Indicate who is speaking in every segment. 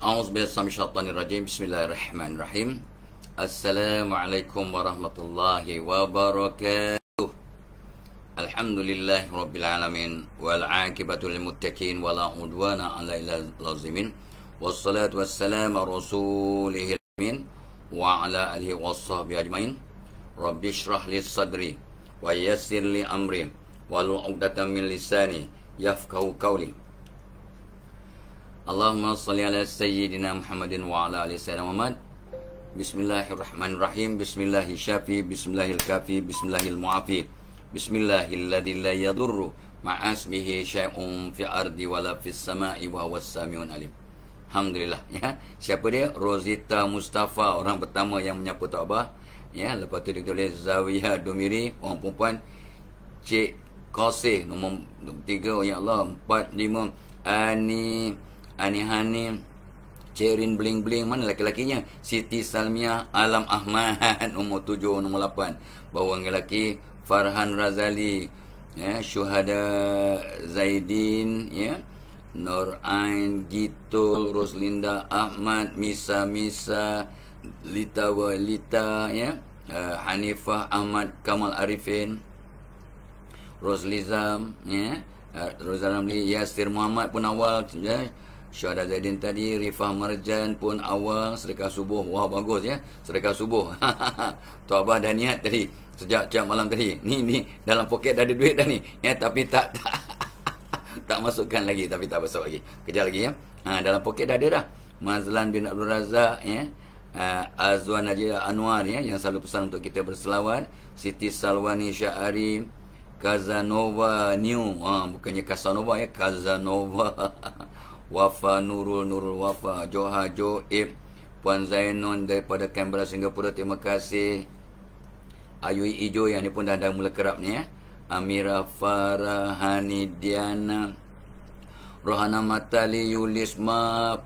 Speaker 1: A'udzubillahi Bismillahirrahmanirrahim. Assalamualaikum warahmatullahi wabarakatuh. Alhamdulillahi rabbil alamin wal 'aqibatu lil muttaqin wala udwana 'alal zalimin. Wassalatu wassalamu rasulihil amin wa ala alihi washabbihi ajmain. Rabbi shrah li sadri wa yassir li amri wahlul 'uqdatam min lisani yafqahu qawli. Allahumma salli ala sayyidina Muhammadin wa ala ali sayyidina Muhammad. Bismillahirrahmanirrahim. Bismillahil syafi, bismillahil kafi, bismillahil mu'afi, bismillahilladzi la yadurru ma'asmihi syai'un fi ardi wala fis sama'i wa huwas samiun alim. Alhamdulillah, ya. Siapa dia? Rozita Mustafa, orang pertama yang menyapu Tok Abah. Ya, lepas tu ditulis Zawiyah Domiri, orang perempuan. Cik Qasih, nombor 3, ya Allah, 4, 5, Ani Hani, Cerin Bling Bling, mana laki-lakinya? Siti Salmiah Alam Ahmad, nombor 7, nombor 8. Bawang lelaki Farhan Razali, ya, Syuhada Zaidin, ya, Nur Ain Gitu, Roslinda Ahmad, Misa Lita Walita, ya, Hanifah Ahmad Kamal Arifin, Roslizam, ya, Rozaram Yasir Muhammad pun awal, ya. Syuhada Zaidin tadi, Rifah Marjan pun awal, sedekah subuh. Wah, bagus, ya, sedekah subuh. Tok Abah dah niat tadi sejak malam tadi. Ni dalam poket dah ada duit dah ni, ya, tapi tak tak masukkan lagi, tapi tak masuk lagi. Kejap lagi, ya. Dalam poket dah ada dah. Mazlan bin Abdul Razak, ya. Azwan Najiyah Anwar, ya, yang selalu pesan untuk kita berselawat. Siti Salwani Syahari, Kazanova New, bukannya Casanova, ya, Kazanova. Wafa Nurul Wafa, Joha Joib, Puan Zainon daripada Canberra, Singapura, terima kasih. Ayui Ijo yang ni pun dah mula kerap ni, ya. Amira Farahani Diana, Rohana Matali Yulisma,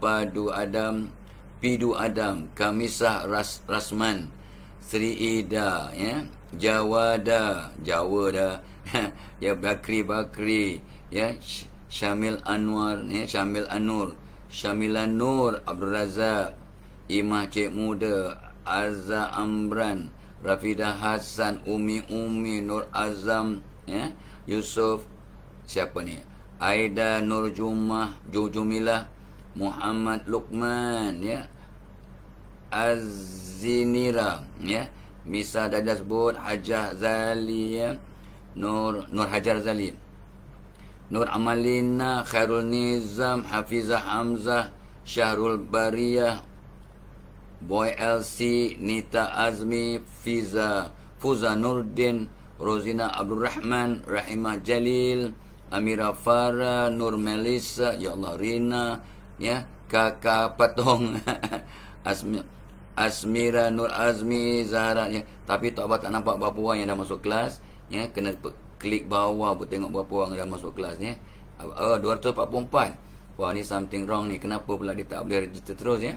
Speaker 1: Pidu Adam, Kamisah Rasman, Sri Ida, ya, Jawa dah ya, Bakri, ya, Syamil Anwar, ya, Syamil Anur, Syamilan Nur, Abdul Razak, Imah Cik Muda, Azza Amran, Rafidah Hasan, Umi, Nur Azam, ya, Yusuf, siapa ni? Aida Nur Jumilah, Muhammad Luqman, ya, Azinira, ya, Misa Dadas Bud, Hajah Zali, ya, Nur Hajar Zali, Nur Amalina, Khairul Nizam, Hafizah Hamzah, Syahrul Bariyah, Boy LC, Nita Azmi, Fuza Nurdin, Rozina Abdul Rahman, Rahimah Jalil, Amira Farah, Nur Melissa, ya Allah, Rina, ya, Kakak Patong, Asmira Nur Azmi, Zahra, ya. Tapi Tok Abah tak nampak berapa orang yang dah masuk kelas, ya. Kena klik bawah pun tengok berapa orang dah masuk kelas ni. 244. Wah, ni something wrong ni. Kenapa pula dia tak boleh register terus, ya?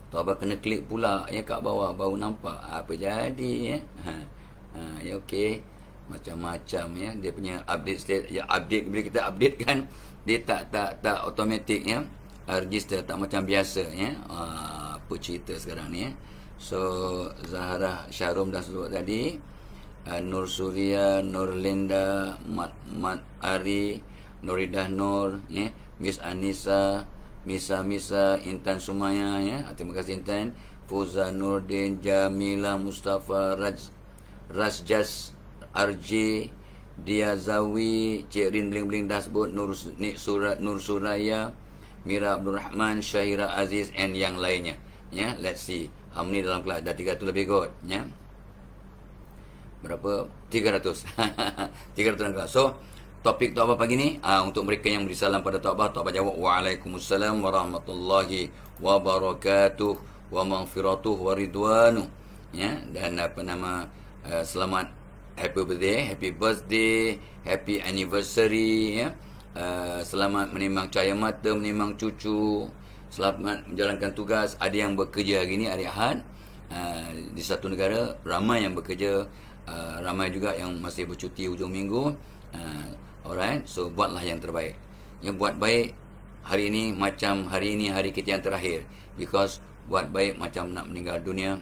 Speaker 1: Tok Abah kena klik pula, ya, kat bawah baru nampak apa jadi, ya. Ya, okey. Macam-macam, ya. Dia punya update state, ya, update bila kita update kan, dia tak automatic, ya. Register tak macam biasa, ya. Apa cerita sekarang ni, ya. So Zahra Syarum dah sebut tadi. Nur Surya, Nur Linda, Mat Ari, Nuridah Nur, ya, Miss Anissa, Misa, Intan Sumaya, ya. Terima kasih Intan. Fuza Nurdin, Jamila Mustafa, Rasjas RJ, Dia Zawi, Cik Rin Bling dah sebut, Nur Suraya, Mira Abdul Rahman, Syahira Aziz, and yang lainnya, ya. Let's see how many dalam kelas. Dah 300 lebih kot, ya. Berapa? 300. 300 dalam kelas. So, topik Tok Abah pagi ni, untuk mereka yang beri salam pada Tok Abah jawab Waalaikumsalam warahmatullahi wabarakatuh wa maghfiratuh wa ridwanu, ya. Dan selamat happy birthday, happy anniversary, ya. Selamat menimang cahaya mata, menimang cucu, selamat menjalankan tugas. Ada yang bekerja hari ni, hari Ahad, di satu negara, ramai yang bekerja, ramai juga yang masih bercuti hujung minggu. Alright, so buatlah yang terbaik. Yang buat baik, hari ini macam hari ini hari kita yang terakhir. Because buat baik macam nak meninggal dunia,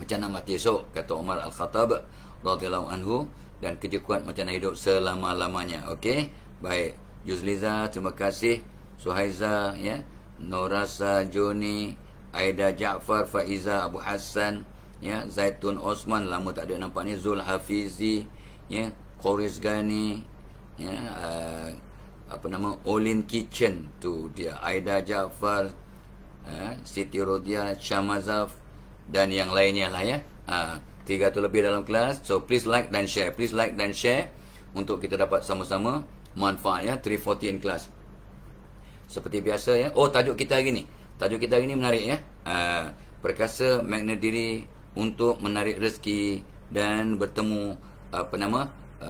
Speaker 1: macam nak mati esok, kata Umar Al-Khattab radhiyallahu anhu, dan kerja kuat macam nak hidup selama-lamanya. Okey, baik. Yuzliza, terima kasih. Suhaiza, ya. Norasa, Joni, Aida Jaafar, Faiza, Abu Hassan, ya. Zaitun Osman, lama tak ada nampak ni. Zul Hafizi, ya. Qoris Gani, ya. Apa nama, Olin Kitchen tu dia. Aida Jaafar, Siti Rodia, Syamazaf, dan yang lainnya lah, ya. 300 lebih dalam kelas. So please like dan share. Please like dan share untuk kita dapat sama-sama manfaat, ya. 340 in class. Seperti biasa, ya. Oh, tajuk kita hari ni. Tajuk kita hari ni menarik, ya. Perkasa magnet diri untuk menarik rezeki dan bertemu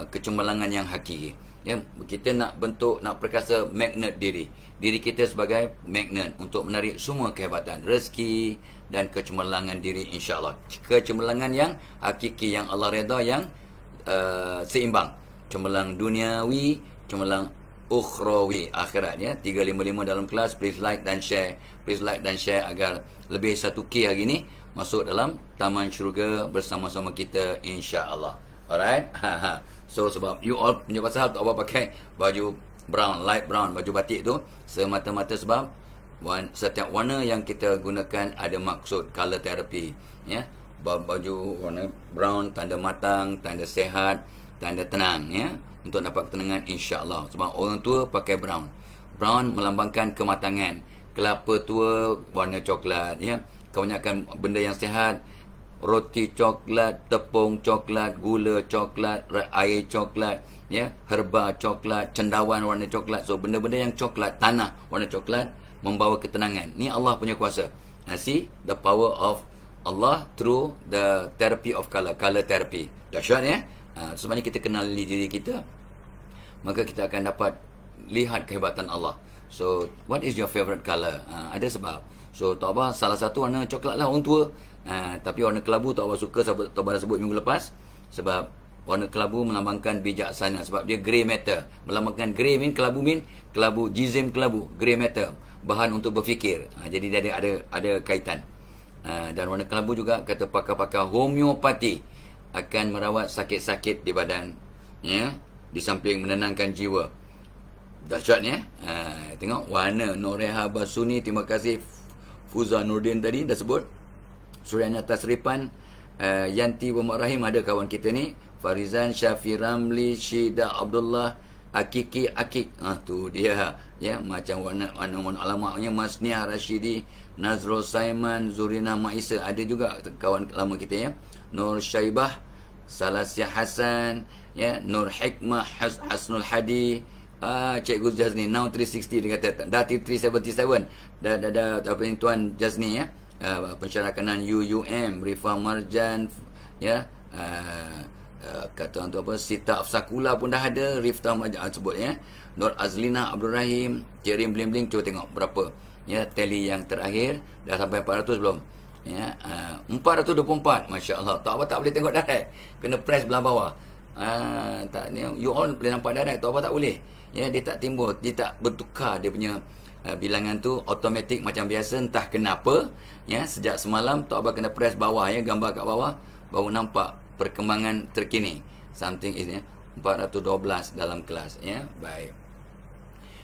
Speaker 1: kecemerlangan yang hakiki. Ya, kita nak bentuk, nak perkasa magnet diri. Diri kita sebagai magnet untuk menarik semua kehebatan, rezeki dan kecemerlangan diri, insya-Allah. Kecemerlangan yang hakiki, yang Allah redha, yang seimbang. Cemerlang duniawi, cemerlang ukhrawi, akhirat, ya. 355 dalam kelas. Please like dan share. Please like dan share agar lebih 1K hari ni masuk dalam taman syurga bersama-sama kita, insya-Allah. Alright. So sebab you all punya pasal tak apa pakai baju brown, light brown, baju batik tu, semata-mata sebab setiap warna yang kita gunakan ada maksud, color therapy, ya. Baju warna brown tanda matang, tanda sehat, tanda tenang, ya, untuk dapat ketenangan, insya-Allah. Sebab orang tua pakai brown. Brown melambangkan kematangan. Kelapa tua warna coklat, ya. Kebanyakan benda yang sihat, roti coklat, tepung coklat, gula coklat, air coklat, ya, herba coklat, cendawan warna coklat. So benda-benda yang coklat, tanah warna coklat membawa ketenangan. Ni Allah punya kuasa. See the power of Allah through the therapy of color, color therapy. Dahsyat, ya. Sebenarnya kita kenali diri kita, maka kita akan dapat lihat kehebatan Allah. So what is your favorite color? Ada sebab. So tak apa, salah satu warna coklat lah orang tua. Tapi warna kelabu tak apa suka, sebab tak apa dah sebut minggu lepas. Sebab warna kelabu melambangkan bijaksana, sebab dia grey matter. Melambangkan grey kelabu kelabu, jizim kelabu, grey matter, bahan untuk berfikir. Jadi dia ada kaitan. Dan warna kelabu juga kata pakar-pakar homeopati akan merawat sakit-sakit di badan, ya, di samping menenangkan jiwa. Dahsyat, ya. Tengok warna Noreha Basuni, terima kasih. Fuza Nurdin tadi dah sebut. Suryana Tasripan, Yanti Muhammad Rahim, ada kawan kita ni. Farizan, Syafi Ramli, Syida Abdullah, Akiki Akik. Tu dia, ya, macam warna alamaknya. Masniah Rashidi, Nazrul Saiman, Zurina Maisa, ada juga kawan lama kita, ya. Nur Syaibah, Salasya Hasan, ya, Nur Hikmah, Hasnul Hadi, Cikgu Jazni, now 360 dia kata, dah 377, dah apa ni Tuan Jazni, ya. Pensyarakanan UUM, Rifa Marjan, ya, kata tu apa, Sita Afsakula pun dah ada, Rifta Marjan sebut, ya. Nur Azlina Abdul Rahim, Cerim Bling-Bling, cuba tengok berapa, ya, tally yang terakhir dah sampai 400 belum, ya. 424, masya-Allah. Tak apa, tak boleh tengok direct, kena press belah bawah. Tak ni, you all boleh nampak direct, tak apa tak boleh, ya. Dia tak timbul, dia tak bertukar dia punya bilangan tu automatik macam biasa, entah kenapa, ya. Sejak semalam tak apa kena press bawah, ya, gambar kat bawah baru nampak perkembangan terkini. Something is, ya, 412 dalam kelas, ya. Baik.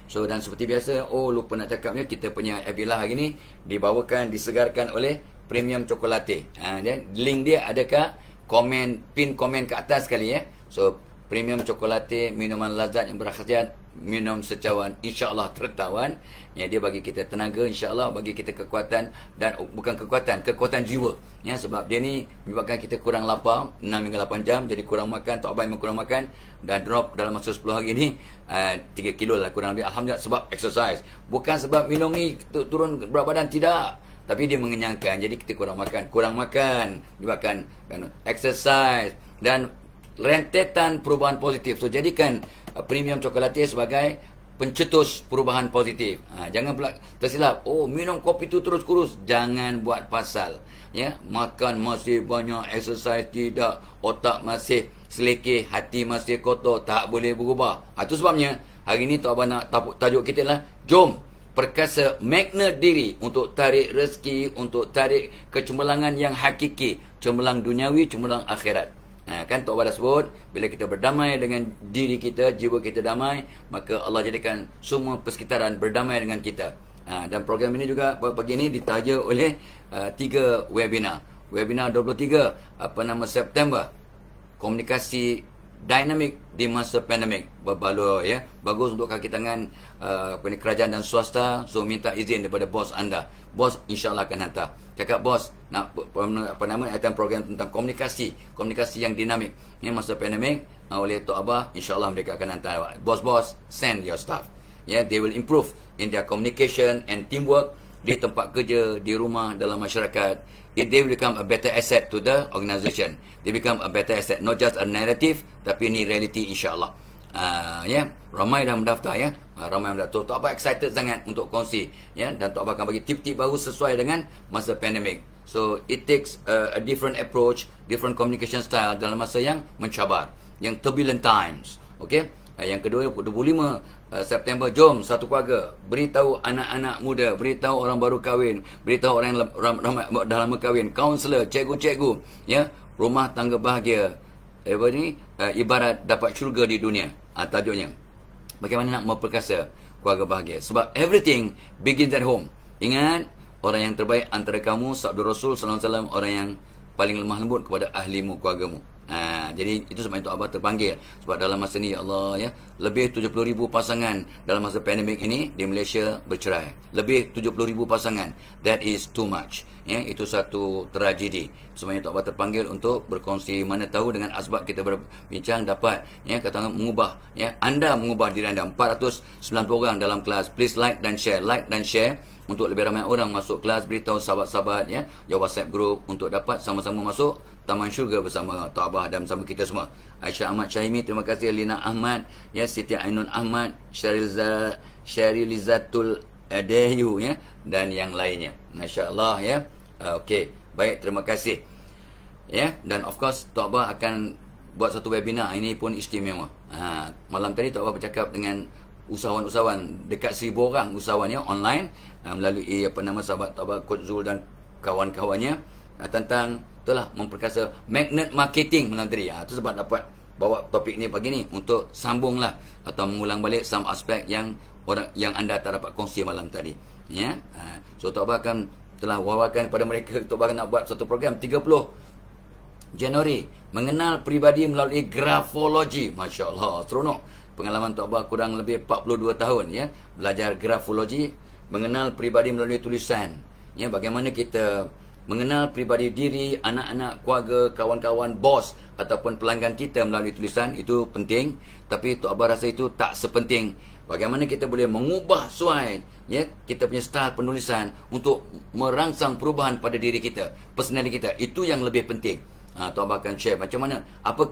Speaker 1: So dan seperti biasa, lupa nak cakapnya, kita punya Abilah hari ni dibawakan, disegarkan oleh Premium Chocolate. Dan link dia ada kat komen, pin komen ke atas sekali, ya. So Premium Chocolate, minuman lazat yang berkhasiat, minum secawan, insya-Allah tertawan. Ya, dia bagi kita tenaga, insya-Allah bagi kita kekuatan, dan bukan kekuatan jiwa, ya, sebab dia ni menyebabkan kita kurang lapar 6 hingga 8 jam, jadi kurang makan, tak baik kurang makan, dan drop dalam masa 10 hari ni 3 kilo lah kurang lebih, alhamdulillah, sebab exercise. Bukan sebab minum ni turun berat badan, tidak, tapi dia mengenyangkan. Jadi kita kurang makan menyebabkan exercise dan rentetan perubahan positif. So jadikan Premium Chocolate sebagai pencetus perubahan positif. Jangan pula tersilap, minum kopi tu terus kurus. Jangan buat pasal, ya. Makan masih banyak, exercise tidak, otak masih selekeh, hati masih kotor, tak boleh berubah. Itu sebabnya hari ni Tok Abang nak tajuk kita lah, jom perkasa magnet diri untuk tarik rezeki, untuk tarik kecemerlangan yang hakiki, cemerlang duniawi, cemerlang akhirat. Kan Tok Abah dah sebut, bila kita berdamai dengan diri kita, jiwa kita damai, maka Allah jadikan semua persekitaran berdamai dengan kita. Dan program ini juga pagi ini ditaja oleh 3 webinar. Webinar 23 September, komunikasi dinamik di masa pandemik, berbaloi ya. Bagus untuk kaki tangan kerajaan dan swasta. So minta izin daripada bos anda. Bos insya-Allah akan hantar. Cakap bos nak ada program tentang komunikasi yang dinamik ni masa pandemik oleh Tok Abah, insya-Allah mereka akan hantar. Bos send your staff. Yeah, they will improve in their communication and teamwork di tempat kerja, di rumah, dalam masyarakat. They will become a better asset to the organisation. They become a better asset, not just a narrative, tapi ni reality insya-Allah. Ramai dah mendaftar ya. Ramai mendaftar. Tok Abah excited sangat untuk kongsi ya, dan Tok Abah akan bagi tip-tip baru sesuai dengan masa pandemik. So it takes a different approach, different communication style dalam masa yang mencabar, yang turbulent times. Okey. Yang kedua 25 September, jom satu keluarga beritahu anak-anak muda, beritahu orang baru kahwin, beritahu orang yang dah lama kahwin, kaunselor, cikgu-cikgu ya, rumah tangga bahagia. Ibarat dapat syurga di dunia. Tajuknya bagaimana nak memperkasa keluarga bahagia, sebab everything begins at home. Ingat, orang yang terbaik antara kamu, sabda Rasul sallallahu alaihi wasallam, orang yang paling lemah lembut kepada ahlimu, keluargamu. Jadi itu sebab itu Abah terpanggil, sebab dalam masa ni ya Allah ya, lebih 70,000 pasangan dalam masa pandemik ini di Malaysia bercerai. Lebih 70,000 pasangan. That is too much. Ya, itu satu tragedi. Sebab itu Abah terpanggil untuk berkongsi, mana tahu dengan asbab kita berbincang dapat ya, katakan mengubah ya, anda mengubah diri anda. 490 orang dalam kelas. Please like dan share untuk lebih ramai orang masuk kelas. Beritahu sahabat-sahabat ya, WhatsApp group untuk dapat sama-sama masuk Taman Syurga bersama Tok Abah dan bersama kita semua. Aisyah Ahmad Syahimi, terima kasih. Lina Ahmad, ya, Siti Ainun Ahmad, Syarilizatul Adeyu ya, dan yang lainnya. Masya-Allah ya. Okey, baik, terima kasih. Ya, dan of course Tok Abah akan buat satu webinar, ini pun istimewa. Malam tadi Tok Abah bercakap dengan usahawan-usahawan, dekat 1,000 orang usahawan ya, online, melalui sahabat Tok Abah Coach Zul dan kawan-kawannya, tentang itulah memperkasa magnet marketing malam tadi. Itu sebab dapat bawa topik ni pagi ni untuk sambunglah atau mengulang balik some aspek yang anda tak dapat kongsi malam tadi. Ya. So Tok Abah akan telah wawarkan kepada mereka. Tok Abah nak buat satu program 30 Januari, mengenal peribadi melalui grafologi. Masya-Allah, seronok. Pengalaman Tok Abah kurang lebih 42 tahun ya, belajar grafologi, mengenal peribadi melalui tulisan. Ya, bagaimana kita mengenal peribadi diri, anak-anak, keluarga, kawan-kawan, bos ataupun pelanggan kita melalui tulisan, itu penting. Tapi Tok Abah rasa itu tak sepenting bagaimana kita boleh mengubah suai ya, kita punya style penulisan untuk merangsang perubahan pada diri kita, personality kita. Itu yang lebih penting. Tok Abah akan share macam mana, apa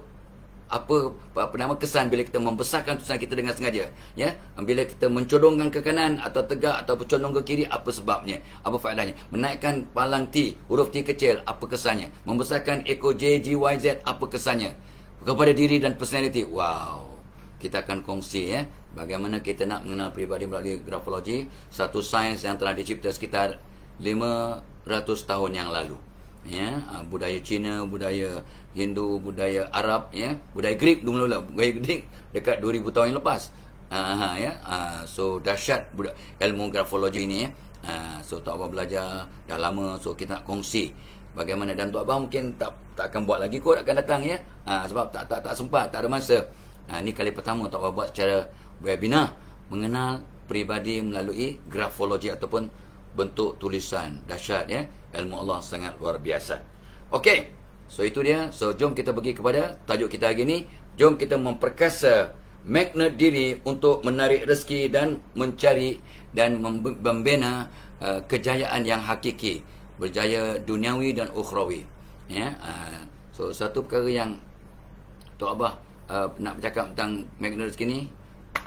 Speaker 1: kesan bila kita membesarkan tulisan kita dengan sengaja ya, bila kita mencodongkan ke kanan atau tegak atau condong ke kiri, apa sebabnya, apa faedahnya, menaikkan palang T, huruf T kecil, apa kesannya, membesarkan ekor J, G, Y, Z, apa kesannya kepada diri dan personality. Wow, kita akan kongsi ya, bagaimana kita nak mengenal peribadi melalui grafologi, satu sains yang telah dicipta sekitar 500 tahun yang lalu ya. Budaya Cina, budaya Hindu, budaya Arab ya, budaya Greek dulu-dulu, budaya Greek dekat 2000 tahun yang lepas. So dahsyat ilmu grafologi ini ya. So Tok Abah belajar dah lama, so kita nak kongsi bagaimana, dan Tok Abah mungkin tak akan buat lagi kot, akan datang ya. Sebab tak sempat, tak ada masa. Ni kali pertama Tok Abah buat secara webinar, mengenal peribadi melalui grafologi ataupun bentuk tulisan. Dahsyat ya, ilmu Allah sangat luar biasa. Okey, so itu dia. So jom kita pergi kepada tajuk kita hari ini. Jom kita memperkasa magnet diri untuk menarik rezeki dan mencari dan membina kejayaan yang hakiki, berjaya duniawi dan ukhrawi ya. So satu perkara yang Tok Abah nak bercakap tentang magnet rezeki ni,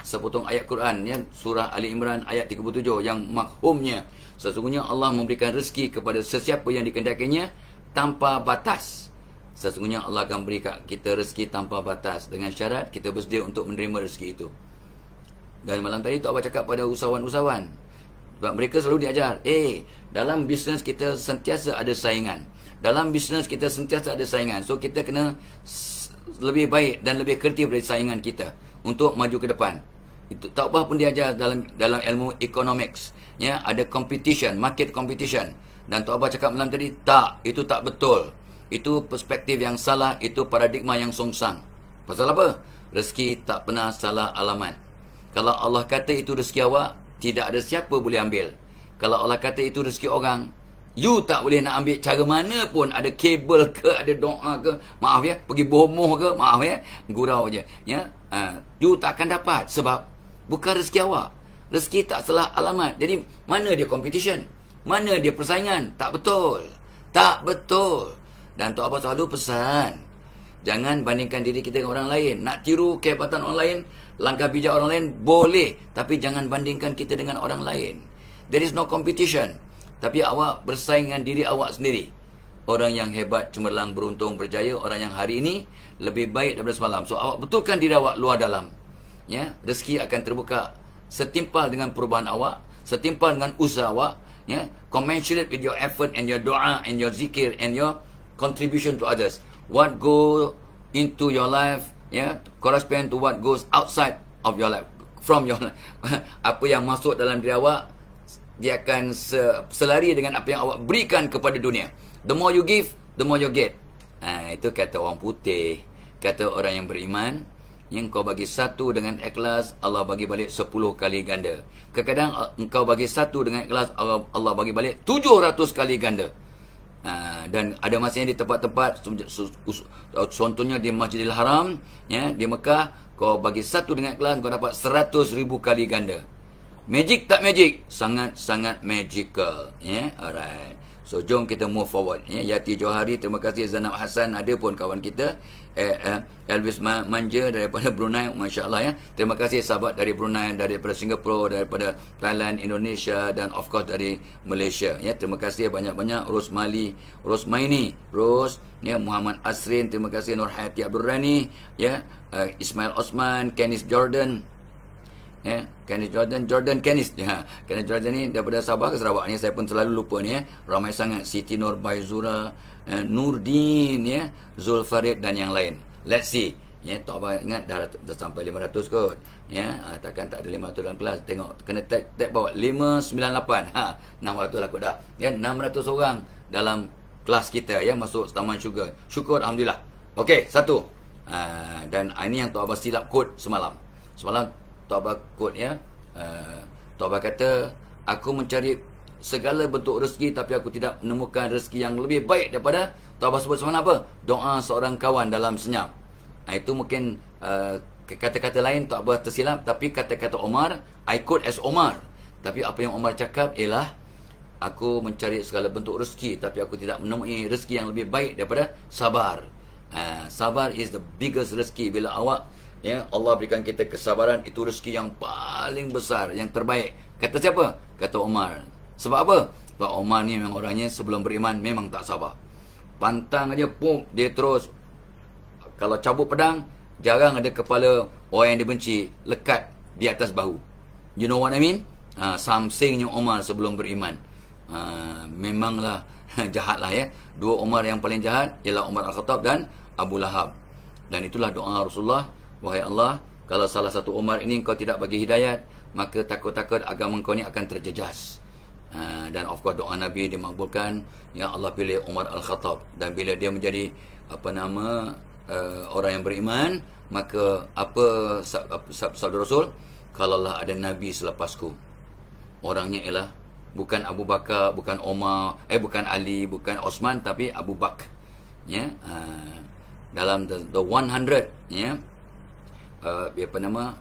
Speaker 1: sepotong ayat Quran ya, surah Ali Imran ayat 37 yang makhumnya, sesungguhnya Allah memberikan rezeki kepada sesiapa yang dikehendakinya tanpa batas. Sesungguhnya Allah akan berikan kita rezeki tanpa batas, dengan syarat kita bersedia untuk menerima rezeki itu. Dan malam tadi Tok Abah cakap pada usahawan-usahawan, Sebab mereka selalu diajar, dalam bisnes kita sentiasa ada saingan. Dalam bisnes kita sentiasa ada saingan. So kita kena lebih baik dan lebih kreatif dari saingan kita untuk maju ke depan. Itu tak apa pun diajar dalam ilmu economics. Ya, ada competition, market competition. Dan Tok Abah cakap malam tadi, tak, itu tak betul. Itu perspektif yang salah, itu paradigma yang songsang. Pasal apa? Rezeki tak pernah salah alamat. Kalau Allah kata itu rezeki awak, tidak ada siapa boleh ambil. Kalau Allah kata itu rezeki orang, you tak boleh nak ambil cara mana pun. Ada kabel ke, ada doa ke, maaf ya, pergi bomoh ke, maaf ya, gurau je. Ya, you tak akan dapat sebab bukan rezeki awak. Rezeki tak salah alamat. Jadi mana dia competition? Mana dia persaingan? Tak betul. Tak betul. Dan Tok Abah selalu pesan, jangan bandingkan diri kita dengan orang lain. Nak tiru kehebatan orang lain, langkah bijak orang lain, boleh. Tapi jangan bandingkan kita dengan orang lain. There is no competition. Tapi awak bersaing dengan diri awak sendiri. Orang yang hebat, cemerlang, beruntung, berjaya. Orang yang hari ini lebih baik daripada semalam. So awak betulkan diri awak luar dalam. Ya, rezeki akan terbuka setimpal dengan perubahan awak, setimpal dengan usaha awak. Ya, commensurate with your effort and your doa and your zikir and your contribution to others. What go into your life, ya, correspond to what goes outside of your life, from your life. Apa yang masuk dalam diri awak, dia akan selari dengan apa yang awak berikan kepada dunia. The more you give, the more you get. Itu kata orang putih, kata orang yang beriman. Yang kau bagi satu dengan ikhlas, Allah bagi balik 10 kali ganda. Kadang-kadang engkau bagi satu dengan ikhlas, Allah bagi balik 700 kali ganda. Dan ada masanya di tempat-tempat, contohnya di Masjidil Haram, ya, di Mekah, kau bagi satu dengan ikhlas, kau dapat 100,000 kali ganda. Magic tak magic? Sangat-sangat magical. Ya, alright. So, jom kita move forward. Ya, Yati Johari, terima kasih. Zanab Hassan, ada pun kawan kita. Elvis Manja daripada Brunei, Masya Allah, ya. Terima kasih sahabat dari Brunei, daripada Singapura, daripada Thailand, Indonesia dan of course dari Malaysia. Ya, terima kasih banyak-banyak. Rosmaini, ya, Muhammad Asrin, terima kasih. Nur Hayati Abdul Rani, ya, Ismail Osman, Kenneth Jordan, ya, Kenneth Jordan ni daripada Sabah ke Sarawak ni, saya pun selalu lupa ni, ya. Ramai sangat. Siti Nur Baizura, Nurdin, ya, Zulfarid dan yang lain. Let's see. Ya, Tok Abah ingat dah sampai 500 kot. Ya, takkan tak ada 500 dalam kelas. Tengok, kena tag bawah 598. 600 lah kot dah. Ya, 600 orang dalam kelas kita, ya, masuk Taman Syurga. Syukur alhamdulillah. Okey, satu. Dan ini yang Tok Abah silap kod semalam. Semalam Tok Abah kod, ya. Tok Abah kata, aku mencari segala bentuk rezeki tapi aku tidak menemukan rezeki yang lebih baik daripada, Tok Abah sebut semalam apa? Doa seorang kawan dalam senyap. Itu mungkin kata-kata lain Tok Abah tersilap, tapi kata-kata Omar, I quote as Omar. Tapi apa yang Omar cakap ialah, aku mencari segala bentuk rezeki tapi aku tidak menemui rezeki yang lebih baik daripada sabar. Sabar is the biggest rezeki. Bila awak, ya, Allah berikan kita kesabaran, itu rezeki yang paling besar, yang terbaik. Kata siapa? Kata Omar. Sebab apa? Sebab Omar ni memang orangnya sebelum beriman memang tak sabar. Pantang aja, pum, dia terus. Kalau cabut pedang, jarang ada kepala orang yang dibenci lekat di atas bahu. You know what I mean? Samsingnya Omar sebelum beriman. Memanglah jahatlah, ya. Dua Omar yang paling jahat ialah Umar Al-Khattab dan Abu Lahab. Dan itulah doa Rasulullah, wahai Allah, kalau salah satu Umar ini kau tidak bagi hidayat, maka takut-takut agama kau ni akan terjejas. Dan of course doa Nabi dimakbulkan. Ya, Allah pilih Umar Al-Khattab. Dan bila dia menjadi orang yang beriman, maka apa sabda Rasul? Kalaulah ada Nabi selepasku, orangnya ialah bukan Abu Bakar, bukan Omar, bukan Ali, bukan Osman, tapi Abu Bakar. Ya, dalam the 100, ya.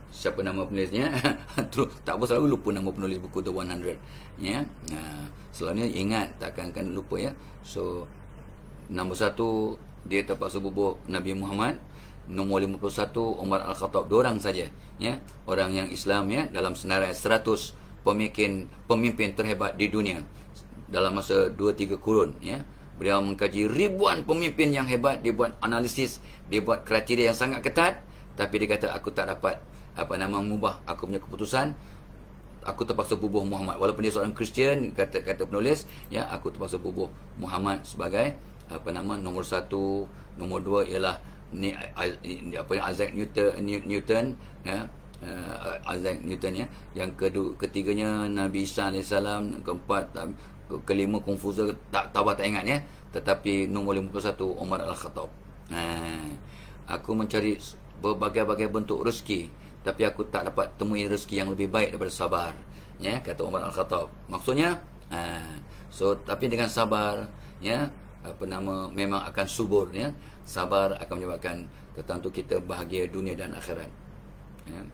Speaker 1: Siapa nama penulisnya? Tak apa, selalu lupa nama penulis buku The 100. Ya, selalunya ingat, takkan lupa, ya. So, nombor 1 dia terpaksa bubuk Nabi Muhammad. Nombor 51 Umar Al-Khattab. 2 orang saja, ya, orang yang Islam, ya, dalam senarai 100 pemimpin terhebat di dunia dalam masa 2-3 kurun, ya. Beliau mengkaji ribuan pemimpin yang hebat, dia buat analisis, dia buat kriteria yang sangat ketat, tapi dia kata aku tak dapat mengubah aku punya keputusan. aku terpaksa bubuh Muhammad. Walaupun dia seorang Kristian, kata penulis, ya, aku terpaksa bubuh Muhammad sebagai nombor satu. Nombor dua ialah Isaac Newton, ya. Isaac Newton, ya. Yang ketiganya Nabi Isa AS. Keempat, kelima Confucius, tak ingat, ya. Tetapi nombor 51 Umar Al-Khattab. Aku mencari berbagai-bagai bentuk rezeki, tapi aku tak dapat temui rezeki yang lebih baik daripada sabar, ya, kata Umar Al-Khattab. Maksudnya, tapi dengan sabar, ya, memang akan subur, ya. Sabar akan menyebabkan tentu kita bahagia dunia dan akhirat, ya.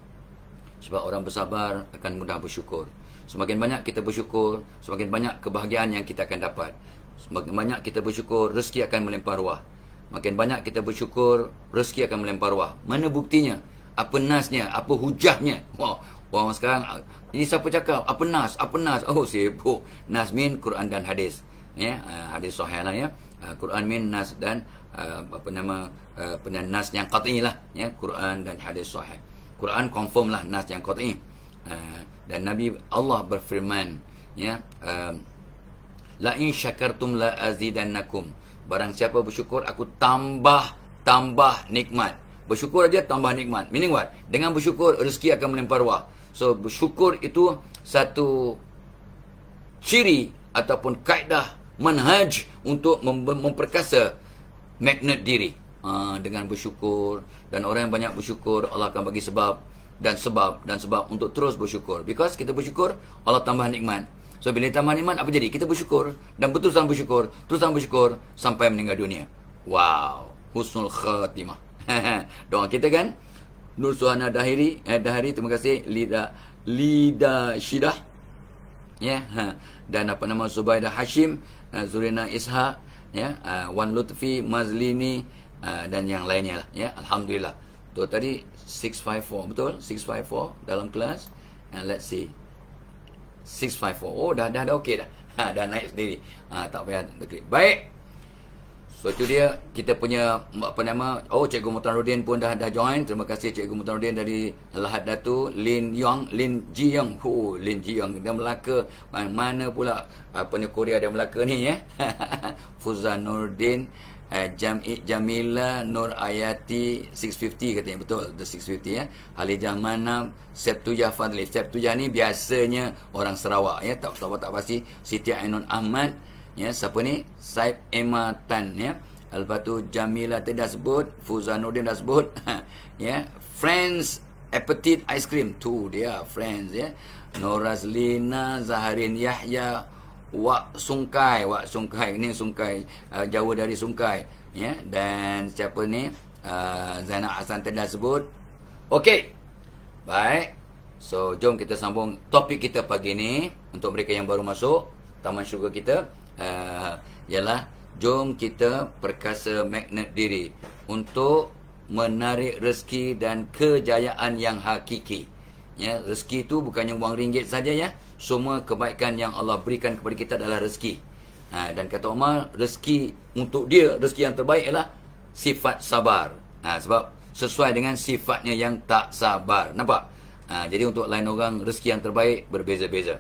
Speaker 1: Sebab orang bersabar akan mudah bersyukur. Semakin banyak kita bersyukur, semakin banyak kebahagiaan yang kita akan dapat. Semakin banyak kita bersyukur, rezeki akan melimpah ruah. Makin banyak kita bersyukur, rezeki akan melimpah ruah. Mana buktinya? Apa nasnya? Apa hujahnya? Wow, orang sekarang, ini siapa cakap? Apa nas? Apa nas? Oh, sibuk. Nas min Quran dan hadis. Ya, hadis sahih lah, ya. Quran min nas dan nas yang qat'i lah, ya, Quran dan hadis sahih. Quran confirm lah nas yang qat'i. Dan Nabi Allah berfirman, ya, la in syakartum la azidannakum. Barang siapa bersyukur, aku tambah nikmat. Bersyukur aja tambah nikmat. Meaning what? Dengan bersyukur, rezeki akan melimpah ruah. So, bersyukur itu satu ciri ataupun kaedah manhaj untuk memperkasa magnet diri. Dengan bersyukur. Dan orang yang banyak bersyukur, Allah akan bagi sebab untuk terus bersyukur. Because kita bersyukur, Allah tambah nikmat. So, bila tambah nikmat, apa jadi? Kita bersyukur. Dan berterusan bersyukur sampai meninggal dunia. Wow. Husnul khatimah. Doa kita kan? Nur Suhana Dahiri, terima kasih. Lida Syidah. Ya. Dan Zubaidah Hashim, Zurina Ishaq, ya. Wan Lutfi, Mazlini, dan yang lainnya lah. Ya. Alhamdulillah. Tu tadi 654, betul? 654 dalam kelas. And let's see. 654. Oh, dah okey dah. Dah naik sendiri. Tak payah klik. Baik. So, itu dia kita punya Cikgu Mutanuddin pun dah join. Terima kasih Cikgu Mutanuddin dari Lahad Datu, Lin Ji Yong. Lin Ji Yong. Dia Melaka. Mana pula Korea dia Melaka ni, ya. Fuzan Nurdin, Jamila Nur Ayati 650 katanya, betul, the 650, ya. Halijah Manam, Septujah Fadli. Septujah ni biasanya orang Sarawak, ya, tak pasti. Siti Ainun Ahmad, ya, siapa ni? Saib Emma Tan, ya. Lepas tu Jamila tadi dah sebut, Fuzanuddin dah sebut. Ya, Friends Appetite Ice Cream, tu dia Friends, ya. Norazlina Zaharin Yahya Wak Sungkai, ini Sungkai, jauh dari Sungkai, ya. Dan siapa ni? Zainal Hasan tadi sebut. Okey. Baik. So, jom kita sambung topik kita pagi ni untuk mereka yang baru masuk Taman Syurga kita, ialah jom kita perkasa magnet diri untuk menarik rezeki dan kejayaan yang hakiki. Ya, rezeki itu bukannya wang ringgit saja, ya. Semua kebaikan yang Allah berikan kepada kita adalah rezeki. Dan kata Umar, rezeki untuk dia, rezeki yang terbaik ialah sifat sabar. Sebab sesuai dengan sifatnya yang tak sabar. Nampak? Jadi untuk lain orang, rezeki yang terbaik berbeza-beza.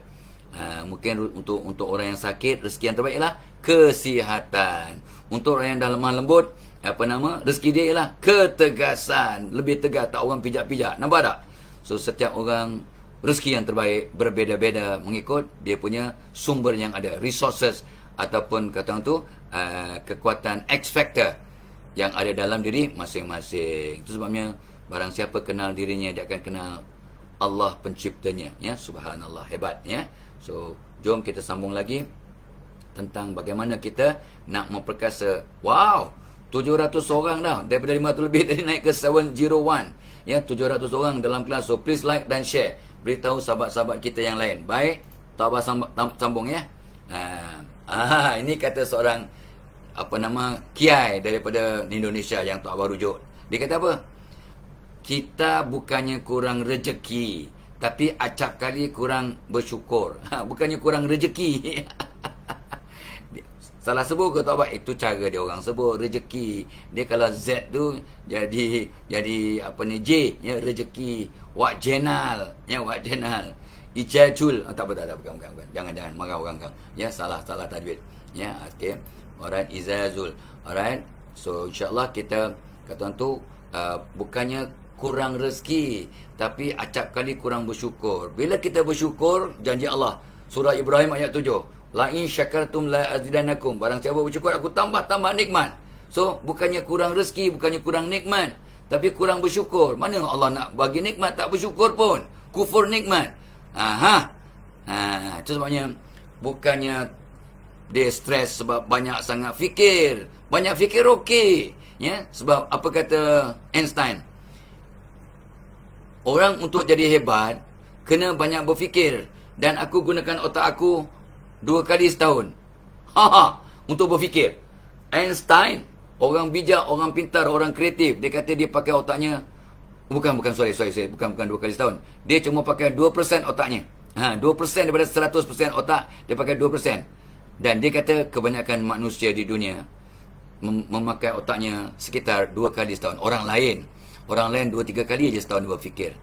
Speaker 1: Mungkin untuk orang yang sakit, rezeki yang terbaik ialah kesihatan. Untuk orang yang dah lemah lembut, rezeki dia ialah ketegasan. Lebih tegas, tak orang pijak-pijak. Nampak tak? So, setiap orang rezeki yang terbaik berbeza-beza mengikut dia punya sumber yang ada, resources ataupun kata orang tu kekuatan X factor yang ada dalam diri masing-masing. Itu sebabnya barang siapa kenal dirinya, dia akan kenal Allah penciptanya, ya. Subhanallah, hebat, ya. So, jom kita sambung lagi tentang bagaimana kita nak memperkasa. Wow, 700 orang dah, daripada 500 lebih tadi naik ke 701, ya. 700 orang dalam kelas. So, please like dan share, beritahu sahabat-sahabat kita yang lain. Baik, Tabah sambung, ya. Ini kata seorang kiai daripada Indonesia yang Tabah rujuk. Dia kata apa? Kita bukannya kurang rezeki, tapi acap kali kurang bersyukur. Bukannya kurang rezeki. Salah sebut ke Tabah? Itu cara dia orang sebut rezeki. Dia kalau Z tu jadi J, ya, rezeki. Wak jenal, ya, wak jenal. Ijajul. Tak apa, tak bukan. Jangan marah orang kan. Ya, salah tajwid. Ya, okey. Alright, izazul. Alright. So insya-Allah kita kata tu bukannya kurang rezeki, tapi acap kali kurang bersyukur. Bila kita bersyukur, janji Allah. Surah Ibrahim ayat 7. La in syakartum la azidannakum. Barang siapa bersyukur, aku tambah nikmat. So, bukannya kurang rezeki, bukannya kurang nikmat, tapi kurang bersyukur. Mana Allah nak bagi nikmat tak bersyukur pun. Kufur nikmat. Itu sebabnya bukannya dia stres sebab banyak sangat fikir. Banyak fikir okey. Ya, sebab apa kata Einstein? Orang untuk jadi hebat kena banyak berfikir, dan aku gunakan otak aku 2 kali setahun. Untuk berfikir. Einstein, orang bijak, orang pintar, orang kreatif, dia kata dia pakai otaknya bukan 2 kali setahun. Dia cuma pakai 2% otaknya. 2% daripada 100% otak, dia pakai 2%. Dan dia kata kebanyakan manusia di dunia memakai otaknya sekitar 2 kali setahun. Orang lain 2-3 kali aja setahun berfikir.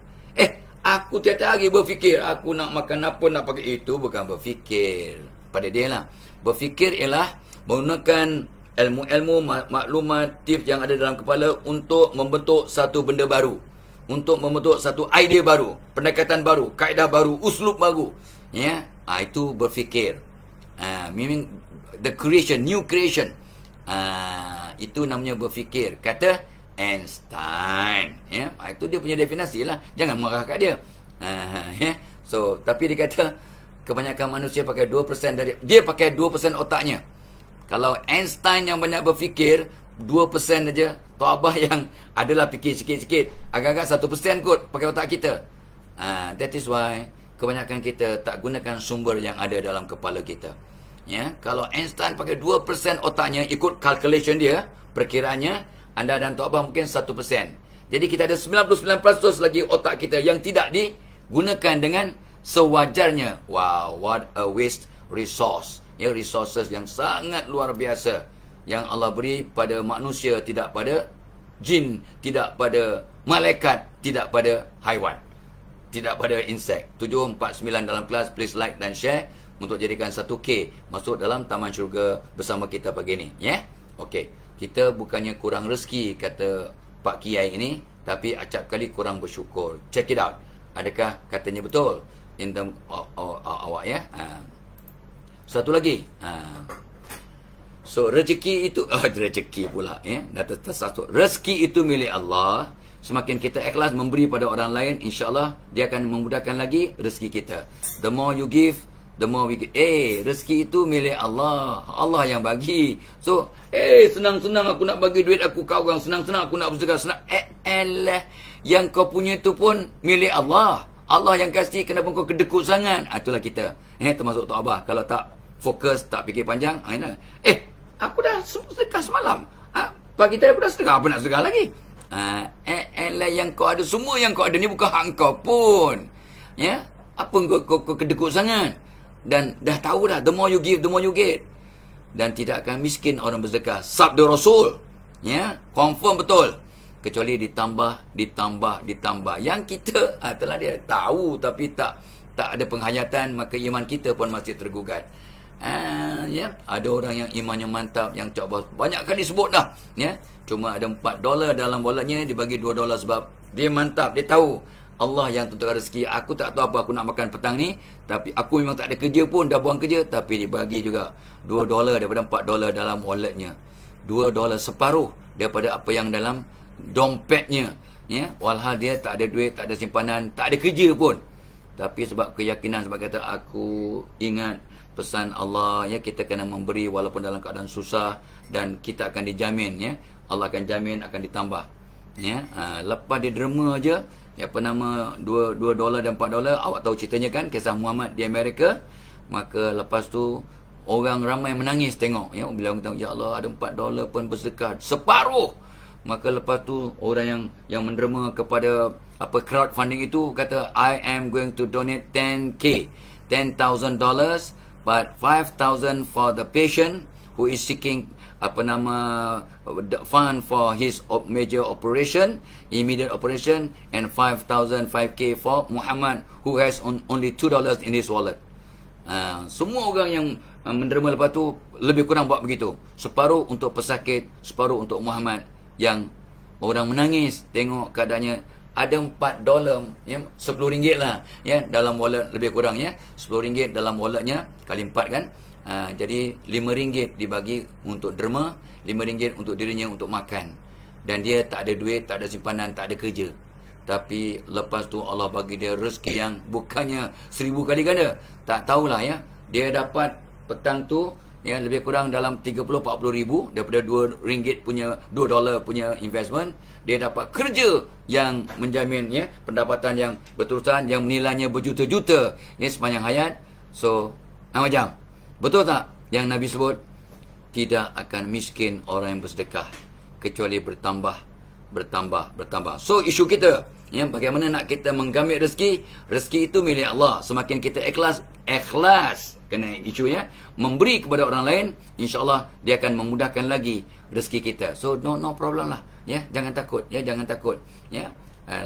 Speaker 1: Aku tiap hari berfikir, aku nak makan apa, nak pakai itu. Bukan berfikir. Pada dia lah. Berfikir ialah menggunakan ilmu-ilmu, maklumat, tips yang ada dalam kepala untuk membentuk satu benda baru. Untuk membentuk satu idea baru, pendekatan baru, kaedah baru, uslub baru. Ya, itu berfikir. Meaning the creation, new creation. Itu namanya berfikir. Kata Einstein. Ya, itu dia punya definisi lah. Jangan marah kat dia. Ya. So, tapi dia kata kebanyakan manusia pakai 2% dari, dia pakai 2% otaknya. Kalau Einstein yang banyak berfikir, 2% aja. Tok Abah yang adalah fikir sikit-sikit, agak-agak 1% kot pakai otak kita. That is why kebanyakan kita tak gunakan sumber yang ada dalam kepala kita. Ya, kalau Einstein pakai 2% otaknya, ikut calculation dia, perkiraannya, anda dan Tok Abah mungkin 1%. Jadi kita ada 99% lagi otak kita yang tidak digunakan dengan sewajarnya. Wow, what a waste resource. Ya, resources yang sangat luar biasa yang Allah beri pada manusia, tidak pada jin, tidak pada malaikat, tidak pada haiwan, tidak pada insek. 749 dalam kelas. Please like dan share untuk jadikan 1K masuk dalam taman syurga bersama kita pagi ni. Ya, okey. Kita bukannya kurang rezeki, kata Pak Kiai ini, tapi acap kali kurang bersyukur. Check it out. Adakah katanya betul? In term awak ya. Satu lagi. So, rezeki itu, rezeki pula. Ya? Rezeki itu milik Allah. Semakin kita ikhlas memberi pada orang lain, insya-Allah dia akan memudahkan lagi rezeki kita. The more you give, the more we get. Rezeki itu milik Allah. Allah yang bagi. So, senang-senang aku nak bagi duit aku kat orang. Senang-senang aku nak bersedekah. Senang. Yang kau punya itu pun milik Allah. Allah yang kasih, kenapa kau kedekut sangat? Itulah kita. Termasuk Tok Abah. Kalau tak fokus, tak fikir panjang. Aku dah sedekah semalam. Pagi tadi aku dah sedekah. Apa nak sedekah lagi? Yang kau ada, semua yang kau ada ni bukan hak kau pun. Ya? Apa kau kedekut sangat? Dan dah tahu dah, the more you give, the more you get. Dan tidak akan miskin orang bersedekah. Sabda Rasul. Ya, confirm betul. Kecuali ditambah. Yang kita telah dia tahu tapi tak ada penghayatan, maka iman kita pun masih tergugat. Ya, ada orang yang imannya mantap, yang coba banyak kali sebut dah. Ya, cuma ada $4 dalam walletnya, dibagi $2 sebab dia mantap, dia tahu Allah yang tentukan rezeki. Aku tak tahu apa aku nak makan petang ni, tapi aku memang tak ada kerja pun, dah buang kerja, tapi dibagi juga $2 daripada $4 dalam walletnya. $2 separuh daripada apa yang dalam dompetnya. Ya, walhal dia tak ada duit, tak ada simpanan, tak ada kerja pun. Tapi sebab keyakinan, sebab kata aku ingat pesan Allah, ya, kita kena memberi walaupun dalam keadaan susah, dan kita akan dijamin, ya, Allah akan jamin akan ditambah. Ya, lepas dia derma aja, apa nama, $2 dan $4, awak tahu ceritanya kan, kisah Muhammad di Amerika. Maka lepas tu orang ramai menangis tengok, ya, bila orang tengok, ya Allah, ada $4 pun bersedekah separuh. Maka lepas tu orang yang menderma kepada crowdfunding itu kata, I am going to donate $10,000, but $5,000 for the patient who is seeking apa nama, fund for his major operation, immediate operation, and 5,000 5K for Muhammad who has only $2 in his wallet. Semua orang yang menderma lepas tu lebih kurang buat begitu. Separuh untuk pesakit, separuh untuk Muhammad yang orang menangis tengok keadaannya. Ada $4, ya, RM10 lah, ya, dalam wallet lebih kurang, ya, RM10 dalam walletnya kali 4 kan. Jadi RM5 dibagi untuk derma, RM5 untuk dirinya untuk makan. Dan dia tak ada duit, tak ada simpanan, tak ada kerja. Tapi lepas tu Allah bagi dia rezeki yang bukannya 1000 kali ganda. Tak tahulah, ya. Dia dapat petang tu, ya, lebih kurang dalam 30-40 ribu daripada RM2 punya, $2 punya investment. Dia dapat kerja yang menjamin, ya, pendapatan yang berterusan, yang nilainya berjuta-juta, ya, sepanjang hayat. So, macam betul tak yang Nabi sebut? Tidak akan miskin orang yang bersedekah kecuali bertambah. So, isu kita, ya, bagaimana nak kita menggamit rezeki. Rezeki itu milik Allah. Semakin kita ikhlas kena isunya, memberi kepada orang lain, insya-Allah dia akan memudahkan lagi rezeki kita. So, no problem lah, ya. Jangan takut, ya, jangan takut, ya.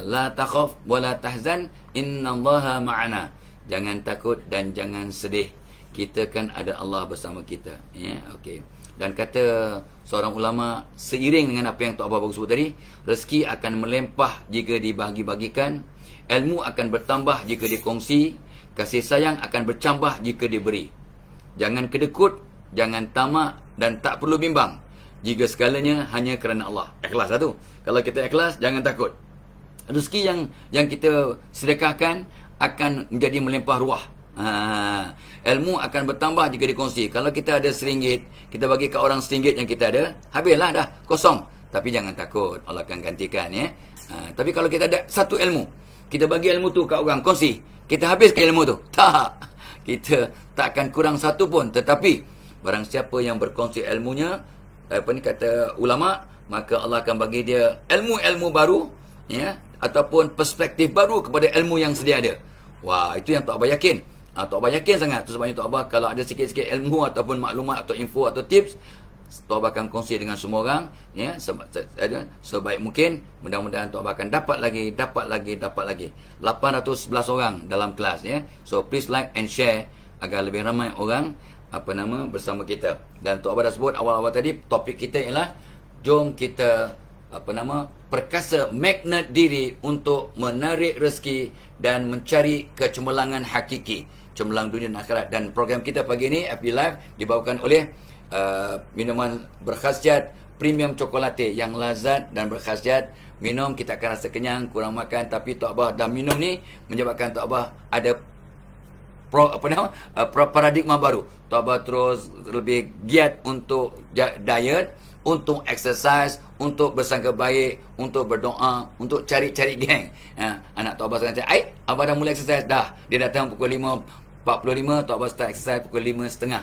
Speaker 1: La takhaf wa la tahzan, innallaha ma'ana. Jangan takut dan jangan sedih. Kita kan ada Allah bersama kita, ya. Okey. Dan kata seorang ulama, seiring dengan apa yang Tok Abah baru sebut tadi, rezeki akan melimpah jika dibagi-bagikan, ilmu akan bertambah jika dikongsi, kasih sayang akan bercambah jika diberi. Jangan kedekut, jangan tamak dan tak perlu bimbang. Jika segalanya hanya kerana Allah. Ikhlas lah tu. Kalau kita ikhlas, jangan takut. Rezeki yang kita sedekahkan akan menjadi melimpah ruah. Ilmu akan bertambah jika dikongsi. Kalau kita ada RM1, kita bagi ke orang RM1 yang kita ada, habislah dah, kosong. Tapi jangan takut, Allah akan gantikan, ya. Tapi kalau kita ada satu ilmu, kita bagi ilmu tu ke orang, kongsi, kita habiskan ilmu tu. Tak. Kita tak akan kurang satu pun. Tetapi barang siapa yang berkongsi ilmunya, apa ni kata ulama, maka Allah akan bagi dia ilmu-ilmu baru, ya, ataupun perspektif baru kepada ilmu yang sedia ada. Wah, itu yang Tok Abah yakin. Tok Abah yakin sangat. Tu sebabnya Tok Abah kalau ada sikit-sikit ilmu ataupun maklumat atau info atau tips, Tok Abah akan kongsi dengan semua orang, ya, sebaik mungkin. Mudah-mudahan Tok Abah akan dapat lagi 811 orang dalam kelas, ya. So please like and share agar lebih ramai orang bersama kita. Dan Tok Abah dah sebut awal-awal tadi, topik kita ialah jom kita perkasa magnet diri untuk menarik rezeki dan mencari kecemerlangan hakiki, cemerlang dunia dan akhirat. Dan program kita pagi ini FB Live dibawakan oleh minuman berkhasiat premium cokolate yang lazat dan berkhasiat. Minum kita akan rasa kenyang, kurang makan, tapi Tok Abah dah minum ni menyebabkan Tok Abah ada paradigma baru. Tok Abah terus lebih giat untuk diet, untuk exercise, untuk bersangka baik, untuk berdoa, untuk cari-cari geng. Anak Tok Abah sekarang cakap, Abah dah mulai exercise dah. Dia datang pukul 5.45, Tok Abah start exercise pukul 5.30.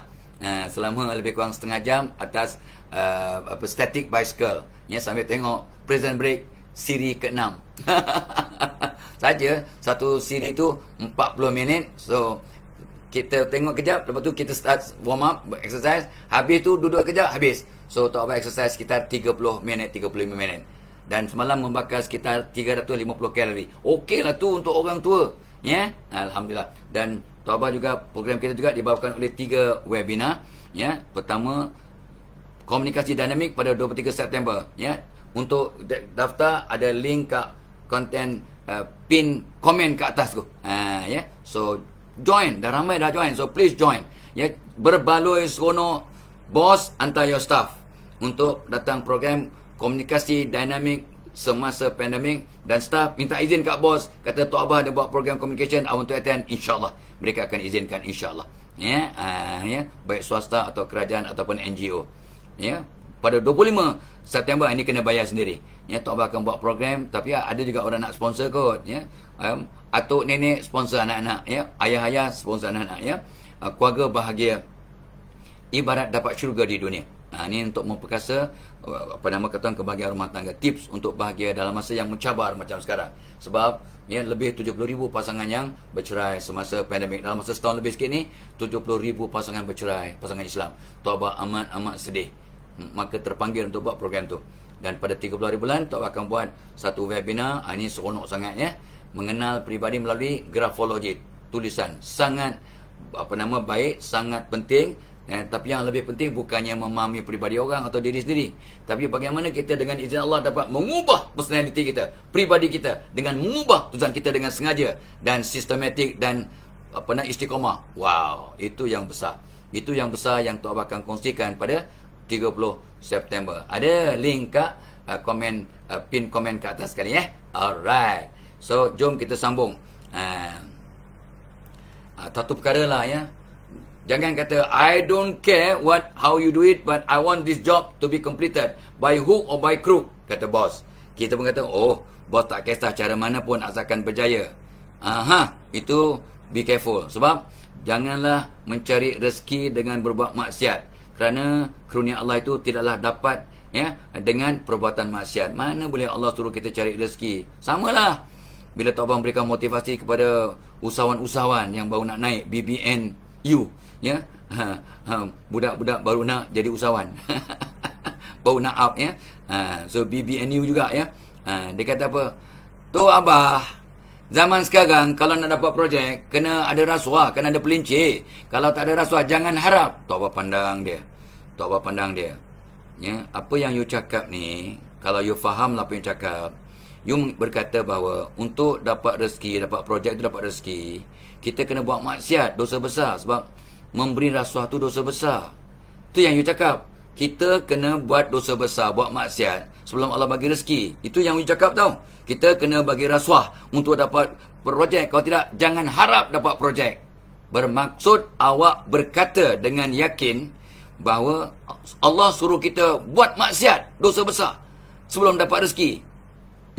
Speaker 1: Selama lebih kurang setengah jam atas static bicycle, ya, sambil tengok Prison Break siri ke-6. Saja satu siri tu 40 minit. So kita tengok kejap, lepas tu kita start warm up, exercise, habis tu duduk kejap, habis. So Tok Abah exercise sekitar 35 minit. Dan semalam membakar sekitar 350 kalori. Okeylah tu untuk orang tua, ya. Alhamdulillah. Dan Tok Abah juga, program kita juga dibawakan oleh 3 webinar, ya. Pertama, komunikasi dinamik pada 23 September, ya. Untuk daftar ada link kat konten pin komen kat atas tu. Ya. So join, dah ramai dah join. So please join. Ya, berbaloi seronok, bos hantar your staff untuk datang program komunikasi dinamik semasa pandemik. Dan staff minta izin kat bos, kata Tok Abah ada buat program communication, I want to attend. InsyaAllah mereka akan izinkan, insyaAllah, ya. Ya, baik swasta atau kerajaan ataupun NGO, ya. Pada 25 September ini kena bayar sendiri, ya. Tok Abah akan buat program, tapi ada juga orang nak sponsor kot, ya. Atuk nenek sponsor anak-anak, ya. Ayah-ayah sponsor anak-anak, ya. Keluarga bahagia ibarat dapat syurga di dunia. Ini untuk memperkasa kebahagiaan rumah tangga. Tips untuk bahagia dalam masa yang mencabar macam sekarang. Sebab ya, lebih 70,000 pasangan yang bercerai semasa pandemik. Dalam masa setahun lebih sikit ni, 70,000 pasangan bercerai, pasangan Islam. Tok Abah amat sedih. maka terpanggil untuk buat program tu. Dan pada 30 hari bulan Tok akan buat satu webinar. Ini seronok sangat ya, mengenal peribadi melalui grafologi, tulisan. Sangat baik, sangat penting. Tapi yang lebih penting bukannya memahami peribadi orang atau diri sendiri, tapi bagaimana kita dengan izin Allah dapat mengubah personality kita, peribadi kita, dengan mengubah tujuan kita dengan sengaja dan sistematik dan istiqamah. Wow, itu yang besar. Itu yang besar yang Tok akan kongsikan pada 30 September. Ada link kat komen, pin komen kat atas sekali ya. Alright. So, jom kita sambung. Satu perkara lah ya. Jangan kata, I don't care how you do it, but I want this job to be completed by hook or by crook, kata bos. Kita pun kata, oh, bos tak kisah cara mana pun asalkan berjaya. Itu be careful. Sebab, janganlah mencari rezeki dengan berbuat maksiat. Kerana karunia Allah itu tidaklah dapat ya dengan perbuatan maksiat. Mana boleh Allah suruh kita cari rezeki? Samalah. Bila Tok Abang berikan motivasi kepada usahawan-usahawan yang baru nak naik BBNU, ya, budak-budak baru nak jadi usahawan, baru nak up ya. So BBNU juga ya. Dia kata apa? Tok Abah, zaman sekarang kalau nak dapat projek kena ada rasuah, kena ada pelincir. Kalau tak ada rasuah jangan harap. Tok Abah pandang dia. Tok Abah pandang dia. Ya, apa yang you cakap ni, kalau you faham apa yang cakap, you berkata bahawa untuk dapat rezeki, dapat projek tu dapat rezeki, kita kena buat maksiat, dosa besar. Sebab memberi rasuah tu dosa besar. Itu yang you cakap. Kita kena buat dosa besar, buat maksiat sebelum Allah bagi rezeki. Itu yang you cakap tau. Kita kena bagi rasuah untuk dapat projek. Kalau tidak, jangan harap dapat projek. Bermaksud awak berkata dengan yakin bahawa Allah suruh kita buat maksiat, dosa besar sebelum dapat rezeki.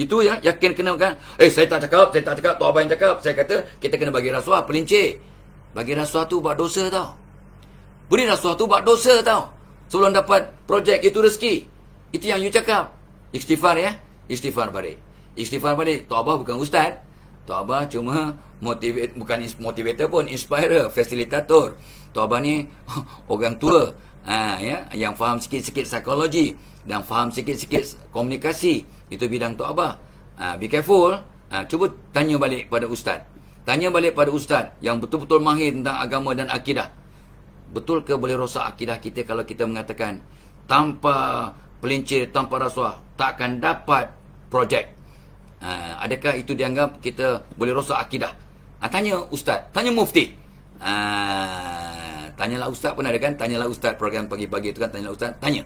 Speaker 1: Itu ya, yakin kena kan? Saya tak cakap, Tok Abang yang cakap. Saya kata, kita kena bagi rasuah, pelincir. Bagi rasuah tu buat dosa tau. Beri rasuah tu buat dosa tau. Sebelum dapat projek itu rezeki. Itu yang you cakap. Istighfar ya. Istighfar balik. Istighfar balik. Tok Abang bukan ustaz. Tok Abang cuma bukan motivator pun, inspirer, fasilitator. Tok Abang ni orang tua. Ya, yang faham sikit-sikit psikologi dan faham sikit-sikit komunikasi. Itu bidang Tok Abah. Be careful. Cuba tanya balik pada ustaz. Tanya balik pada ustaz yang betul-betul mahir tentang agama dan akidah. Betul ke boleh rosak akidah kita kalau kita mengatakan tanpa pelincir, tanpa rasuah tak akan dapat projek? Adakah itu dianggap kita boleh rosak akidah? Tanya ustaz, tanya mufti. Tanyalah ustaz pun ada kan? Tanyalah ustaz program pagi-pagi itu kan, tanyalah ustaz, tanya.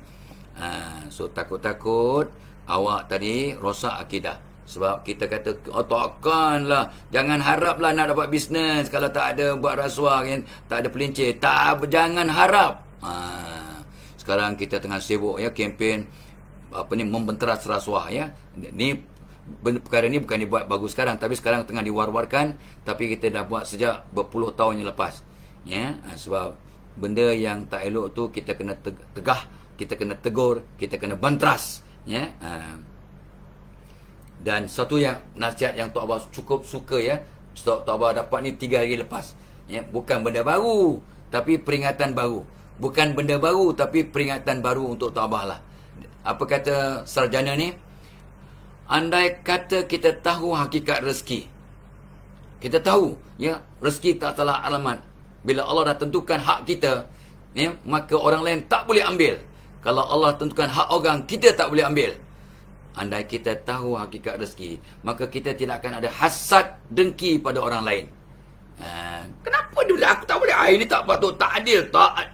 Speaker 1: So takut-takut awak tadi rosak akidah. Sebab kita kata, takkanlah, jangan haraplah nak dapat bisnes kalau tak ada buat rasuah kan? Tak ada pelincir. Jangan harap. Sekarang kita tengah sibuk ya, kempen membenteras rasuah ya. Perkara ni bukan dibuat bagus sekarang, tapi sekarang tengah diwar-warkan. Tapi kita dah buat sejak berpuluh tahun yang lepas ya. Sebab benda yang tak elok tu kita kena tegah, kita kena tegur, kita kena bantras ya. Dan satu yang nasihat yang Tok Abah cukup suka ya, Tok Abah dapat ni 3 hari lepas ya. Bukan benda baru, tapi peringatan baru. Bukan benda baru, tapi peringatan baru untuk Tok Abah lah. Apa kata sarjana ni? Andai kata kita tahu hakikat rezeki, kita tahu ya, rezeki tak salah alamat. Bila Allah dah tentukan hak kita ya, maka orang lain tak boleh ambil. Kalau Allah tentukan hak orang, kita tak boleh ambil. Andai kita tahu hakikat rezeki, maka kita tidak akan ada hasad, dengki pada orang lain. Kenapa dia aku tak boleh? Ini tak patut, tak adil, tak.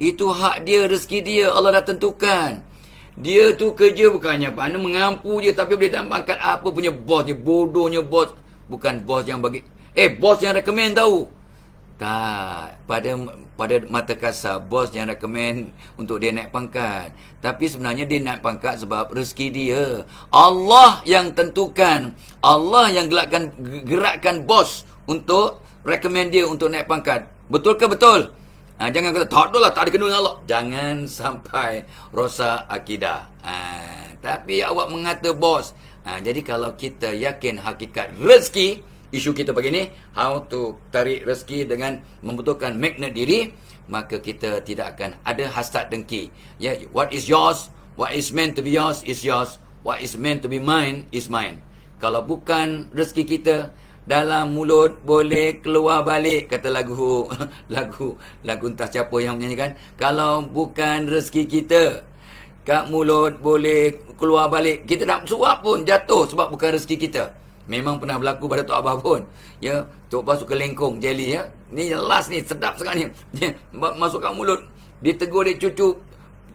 Speaker 1: Itu hak dia, rezeki dia, Allah dah tentukan. Dia tu kerja bukannya mana mengampu je, tapi boleh dapat pangkat apa punya bos ni, bodohnya bos. Bukan bos yang bagi, bos yang rekomen tahu. Tak, pada mata kasar bos yang rekomen untuk dia naik pangkat. Tapi sebenarnya dia naik pangkat sebab rezeki dia. Allah yang tentukan. Allah yang gerakkan bos untuk rekomen dia untuk naik pangkat. Betul ke betul? Jangan kata tak adalah, tak ada kena dengan Allah. Jangan sampai rosak akidah. Tapi awak mengata bos. Jadi kalau kita yakin hakikat rezeki, isu kita pagi ni, how to tarik rezeki dengan membutuhkan magnet diri, maka kita tidak akan ada hasad dengki. Ya, what is yours, what is meant to be yours is yours, what is meant to be mine is mine. Kalau bukan rezeki kita, dalam mulut boleh keluar balik, kata lagu lagu entah siapa yang menyanyikan. Kalau bukan rezeki kita, kat mulut boleh keluar balik, kita nak suap pun jatuh sebab bukan rezeki kita. Memang pernah berlaku pada Tok Abah pun. Ya, Tok Abah suka lengkong jelly ya. Ni last ni sedap sangat ni. Masuk kat mulut, ditegur dia cucu,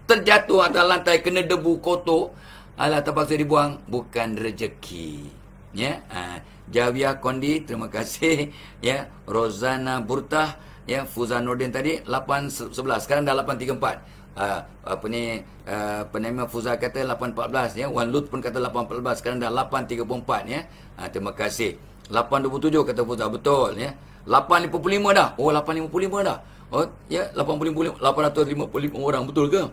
Speaker 1: terjatuh atas lantai kena debu kotor. Alah, terpaksa dibuang, bukan rezeki. Ya, Javier Kondi, terima kasih. Ya, Rozana Burtah, ya, Fuzan Nordin tadi 8.11, sekarang dah 8.34. Penema Fuzal kata 8.14 ya. Wan Lut pun kata 8.14, sekarang dah 8.34 ya. Terima kasih. 8.27 kata Fuzal, betul ya. 8.55 dah. Oh, 8.55 dah. Oh ya, 855 orang, betul ke?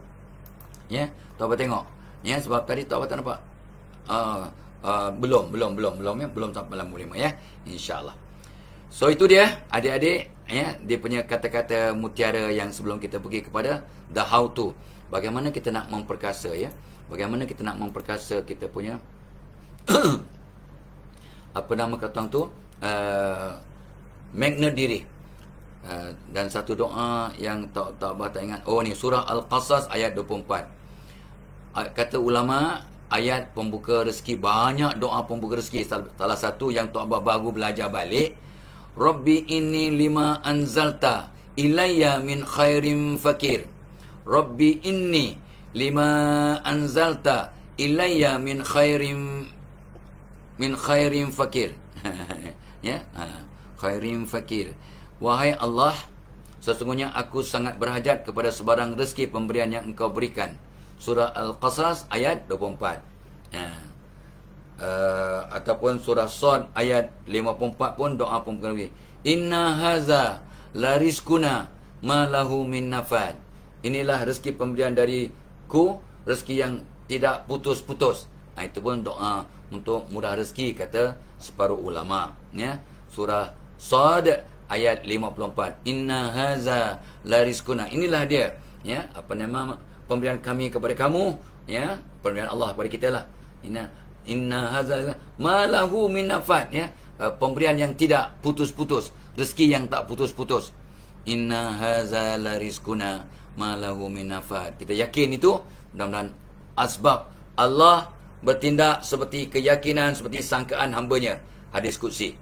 Speaker 1: Ya, Tok Abah tengok. Ya, sebab tadi Tok Abah tak nampak. Belum ya, belum sampai 85 ya. Insya-Allah. So itu dia adik-adik ya, dia punya kata-kata mutiara yang sebelum kita pergi kepada the how to. Bagaimana kita nak memperkasa ya? Bagaimana kita nak memperkasa kita punya apa nama kata orang tu? Magnet diri. Dan satu doa yang tak Abah tak ingat. Oh ni surah Al-Qasas ayat 24. Kata ulama, ayat pembuka rezeki, banyak doa pembuka rezeki. Salah satu yang Tok Abah baru belajar balik, Rabbi inni lima anzalta ilayya min khairin fakir. Rabbi inni lima anzalta ilayya min khairin fakir. Ya, khairin fakir. Wahai Allah, sesungguhnya aku sangat berhajat kepada sebarang rezeki pemberian yang engkau berikan. Surah Al-Qasas ayat 24. Ataupun surah Sad ayat 54 pun doa pembuka rezeki. Inna haza la rizquna ma lahu min nafad. Inilah rezeki pemberian dariku, rezeki yang tidak putus-putus. Itu pun doa untuk murah rezeki, kata separuh ulama ya. Surah Sad ayat 54. Inna haza la rizquna. Inilah dia ya, apa nama pemberian kami kepada kamu ya, pemberian Allah kepada kita lah. Inna haza ma lahu min nafad ya, pemberian yang tidak putus-putus, rezeki yang tak putus-putus. Inna haza la rizquna ma lahu min nafad. Kita yakin itu, mudah-mudahan asbab Allah bertindak seperti keyakinan, seperti sangkaan hamba-Nya. Hadis qudsi.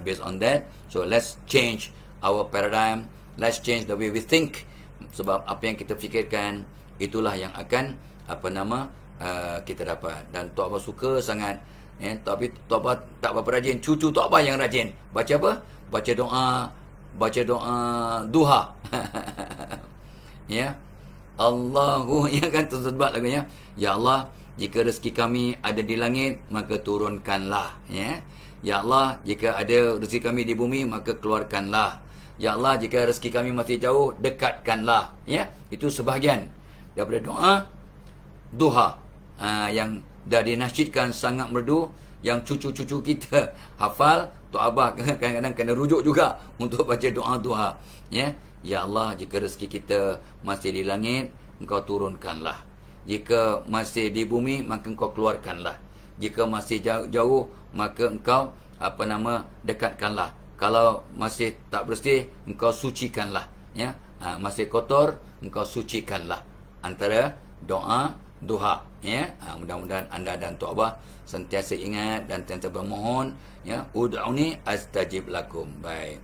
Speaker 1: Based on that, so let's change our paradigm, let's change the way we think. Sebab apa yang kita fikirkan, itulah yang akan apa nama kita dapat. Dan Tok Abah suka sangat ya, tapi Tok Abah tak berapa rajin. Cucu Tok Abah yang rajin. Baca apa? Baca doa duha. Ya. Allahu, ya kan, tersebut lagunya. Ya Allah, jika rezeki kami ada di langit, maka turunkanlah ya. Ya Allah, jika ada rezeki kami di bumi, maka keluarkanlah. Ya Allah, jika rezeki kami masih jauh, dekatkanlah ya. Itu sebahagian daripada doa duha yang dah dinasyidkan sangat merdu, yang cucu-cucu kita hafal. Tok Abah kadang-kadang kena rujuk juga untuk baca doa duha ya. Ya Allah, jika rezeki kita masih di langit, engkau turunkanlah. Jika masih di bumi, maka engkau keluarkanlah. Jika masih jauh, maka engkau apa nama dekatkanlah. Kalau masih tak bersih, engkau sucikanlah ya. Masih kotor, engkau sucikanlah. Antara doa duha ya. Mudah-mudahan anda dan Tok Abah sentiasa ingat dan sentiasa bermohon ya, ud'uni astajib lakum. Baik.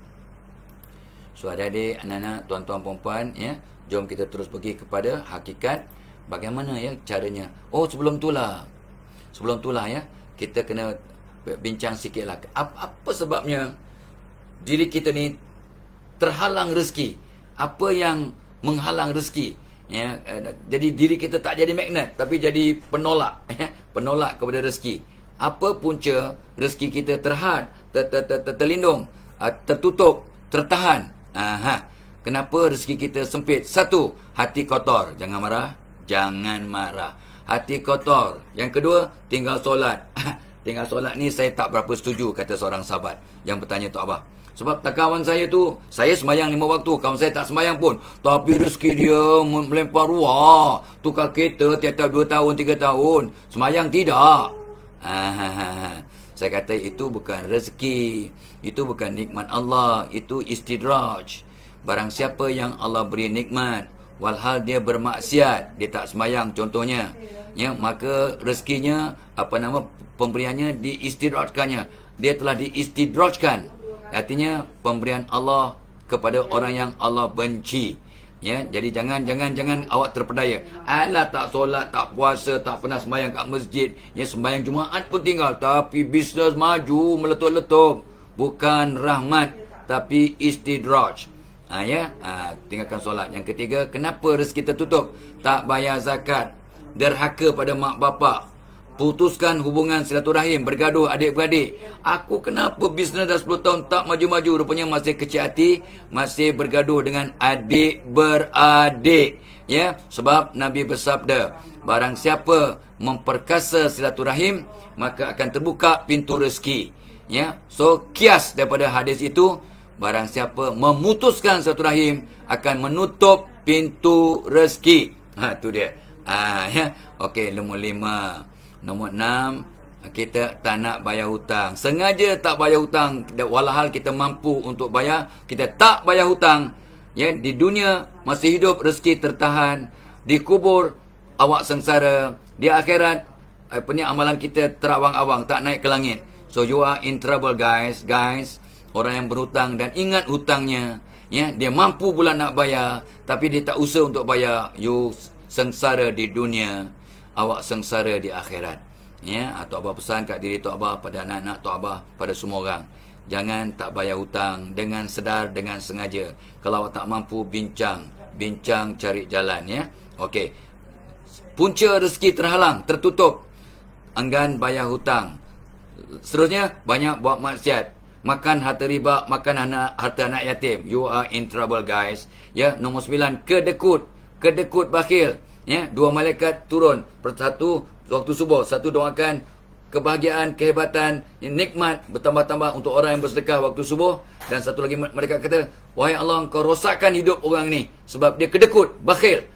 Speaker 1: So adik-adik, anak-anak, tuan-tuan, puan-puan ya, jom kita terus pergi kepada hakikat bagaimana ya caranya. Oh, sebelum itulah ya, kita kena bincang sikitlah apa sebabnya diri kita ni terhalang rezeki. Apa yang menghalang rezeki ya? Jadi diri kita tak jadi magnet, tapi jadi penolak ya? Penolak kepada rezeki. Apa punca rezeki kita terlindung, tertutup, tertahan? Kenapa rezeki kita sempit? Satu, hati kotor. Jangan marah. Jangan marah. Hati kotor. Yang kedua, tinggal solat. tinggal solat ni saya tak berapa setuju, kata seorang sahabat yang bertanya Tok Abah. Sebab kawan saya tu, saya sembahyang 5 waktu, kawan saya tak sembahyang pun, tapi rezeki dia melempar ruah. Tukar kereta tiap-tiap 2 tahun, 3 tahun, sembahyang tidak. Saya kata itu bukan rezeki, itu bukan nikmat Allah, itu istidraj. Barang siapa yang Allah beri nikmat, walhal dia bermaksiat, dia tak sembahyang contohnya, ya, maka rezekinya, pemberiannya diistidrajkannya. Dia telah diistidrajkan. Artinya pemberian Allah kepada orang yang Allah benci. Ya, jadi jangan awak terpedaya. Alah, tak solat, tak puasa, tak pernah sembahyang kat masjid. Ya, sembahyang Jumaat pun tinggal, tapi bisnes maju meletup-letup. Bukan rahmat, tapi istidraj. Tinggalkan solat. Yang ketiga, kenapa rezeki tertutup? Tak bayar zakat, derhaka pada mak bapak, putuskan hubungan silaturahim, bergaduh adik-beradik. Aku kenapa bisnes dah 10 tahun tak maju-maju? Rupanya masih kecil hati, masih bergaduh dengan adik-beradik. Ya, sebab Nabi bersabda, barang siapa memperkasa silaturahim, maka akan terbuka pintu rezeki. Ya, so kias daripada hadis itu, barang siapa memutuskan silaturahim akan menutup pintu rezeki. Tu dia. Ya. Okey, nombor 5. Nombor 6, kita tak nak bayar hutang. Sengaja tak bayar hutang, walhal kita mampu untuk bayar, kita tak bayar hutang. Ya, di dunia masih hidup, rezeki tertahan. Di kubur awak sengsara. Di akhirat amalan kita terawang-awang, tak naik ke langit. So you are in trouble, guys. Orang yang berhutang dan ingat hutangnya, ya, dia mampu pula nak bayar, tapi dia tak usaha untuk bayar. You sengsara di dunia, awak sengsara di akhirat. Ya, Tok Abah pesan kat diri Tok Abah, pada anak-anak Tok Abah, pada semua orang, jangan tak bayar hutang dengan sedar, dengan sengaja. Kalau awak tak mampu, bincang cari jalan, ya. Okey. Punca rezeki terhalang, tertutup, enggan bayar hutang. Seterusnya, banyak buat maksiat, makan harta riba, makan harta anak yatim. You are in trouble, guys. Ya, nombor 9, kedekut bakhil. Ya, 2 malaikat turun, satu waktu subuh, satu doakan kebahagiaan, kehebatan, nikmat bertambah-tambah untuk orang yang bersedekah waktu subuh, dan satu lagi mereka kata, wahai Allah, Engkau rosakkan hidup orang ni sebab dia kedekut, bakhil.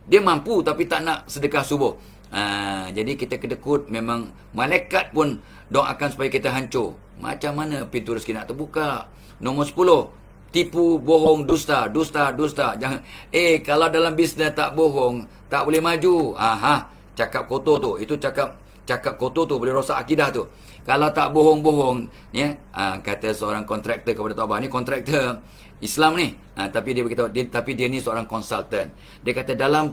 Speaker 1: Dia mampu tapi tak nak sedekah subuh. Jadi kita kedekut, memang malaikat pun doakan supaya kita hancur. Macam mana pintu rezeki nak terbuka? Nombor 10, tipu, bohong, dusta. Jangan. Kalau dalam bisnes tak bohong, tak boleh maju. Cakap kotor tu. Itu cakap kotor tu boleh rosak akidah tu. Kalau tak bohong-bohong, ya. Kata seorang kontraktor kepada Tok Abah, ni kontraktor Islam ni. Tapi dia berkata, dia ni seorang konsultan. Dia kata dalam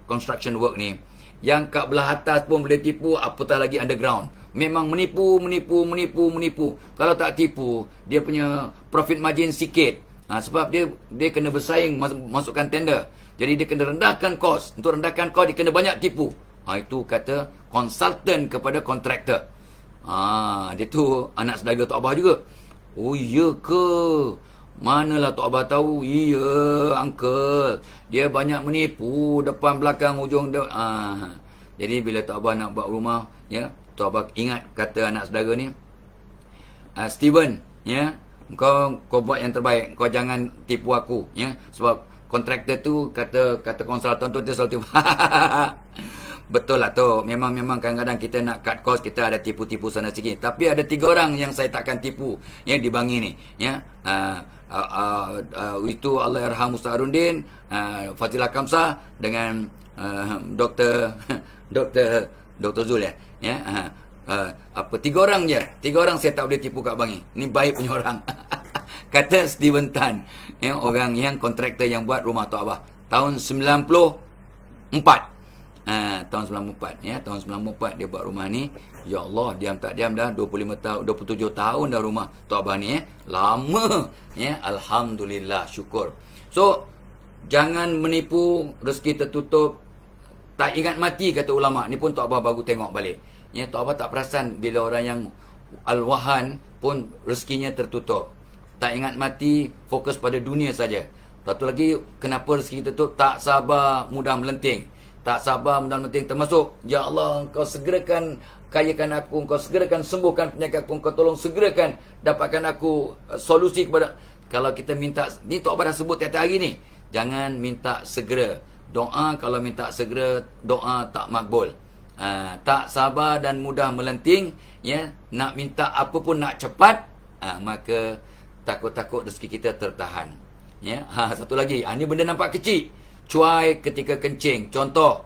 Speaker 1: construction work ni, yang kat belah atas pun boleh tipu, apatah lagi underground. Memang menipu. Kalau tak tipu, dia punya profit margin sikit. Sebab dia kena bersaing masukkan tender. Jadi dia kena rendahkan kos. Untuk rendahkan kos, dia kena banyak tipu. Itu kata konsultan kepada kontraktor. Dia tu anak saudara Tok Abah juga. Oh, iya ke? Manalah Tok Abah tahu? Iya, uncle. Dia banyak menipu depan, belakang, ujung. Jadi bila Tok Abah nak buat rumah, ya, Tok Abah ingat kata anak saudara ni, Steven, ya, kau buat yang terbaik. Kau jangan tipu aku, ya. Sebab kontraktor tu kata konsultan tu dia selalu tipu. Betul lah tu. Memang kadang-kadang kita nak cut cost, kita ada tipu-tipu sana sikit. Tapi ada 3 orang yang saya takkan tipu, yang di Bangi ni, ya. Itu Allahyarham Ustaz Arundin, Fazilah Kamsah dengan Dr. Zul, ya. Ya. 3 orang je. 3 orang saya tak boleh tipu kat Bangi. Ni baik punya orang. Kata Steven Tan, ya, orang yang kontraktor yang buat rumah Tok Abah tahun 94. Tahun 94, ya, tahun 94 dia buat rumah ni. Ya Allah, diam tak diam dah 25 tahun, 27 tahun dah rumah Tok Abah ni, ya. Lama, ya. Alhamdulillah, syukur. So, jangan menipu, rezeki tertutup, tak ingat mati, kata ulama. Ni pun Tok Abah baru tengok balik. Ya, Tok Abah tak perasan bila orang yang al-wahan pun rezekinya tertutup. Tak ingat mati, fokus pada dunia saja. Satu lagi, kenapa rezeki tertutup? Tak sabar, mudah melenting. Tak sabar menting termasuk, ya Allah, Engkau segerakan kayakan aku, Engkau segerakan sembuhkan penyakit aku, Engkau tolong segerakan dapatkan aku solusi kepada. Kalau kita minta, ni Tok Abah dah sebut tiap-tiap hari ni, jangan minta segera. Doa kalau minta segera, doa tak makbul. Tak sabar dan mudah melenting, ya, nak minta apa pun nak cepat, maka takut-takut rezeki kita tertahan. Ya, satu lagi, ni benda nampak kecil. Cuai ketika kencing. Contoh,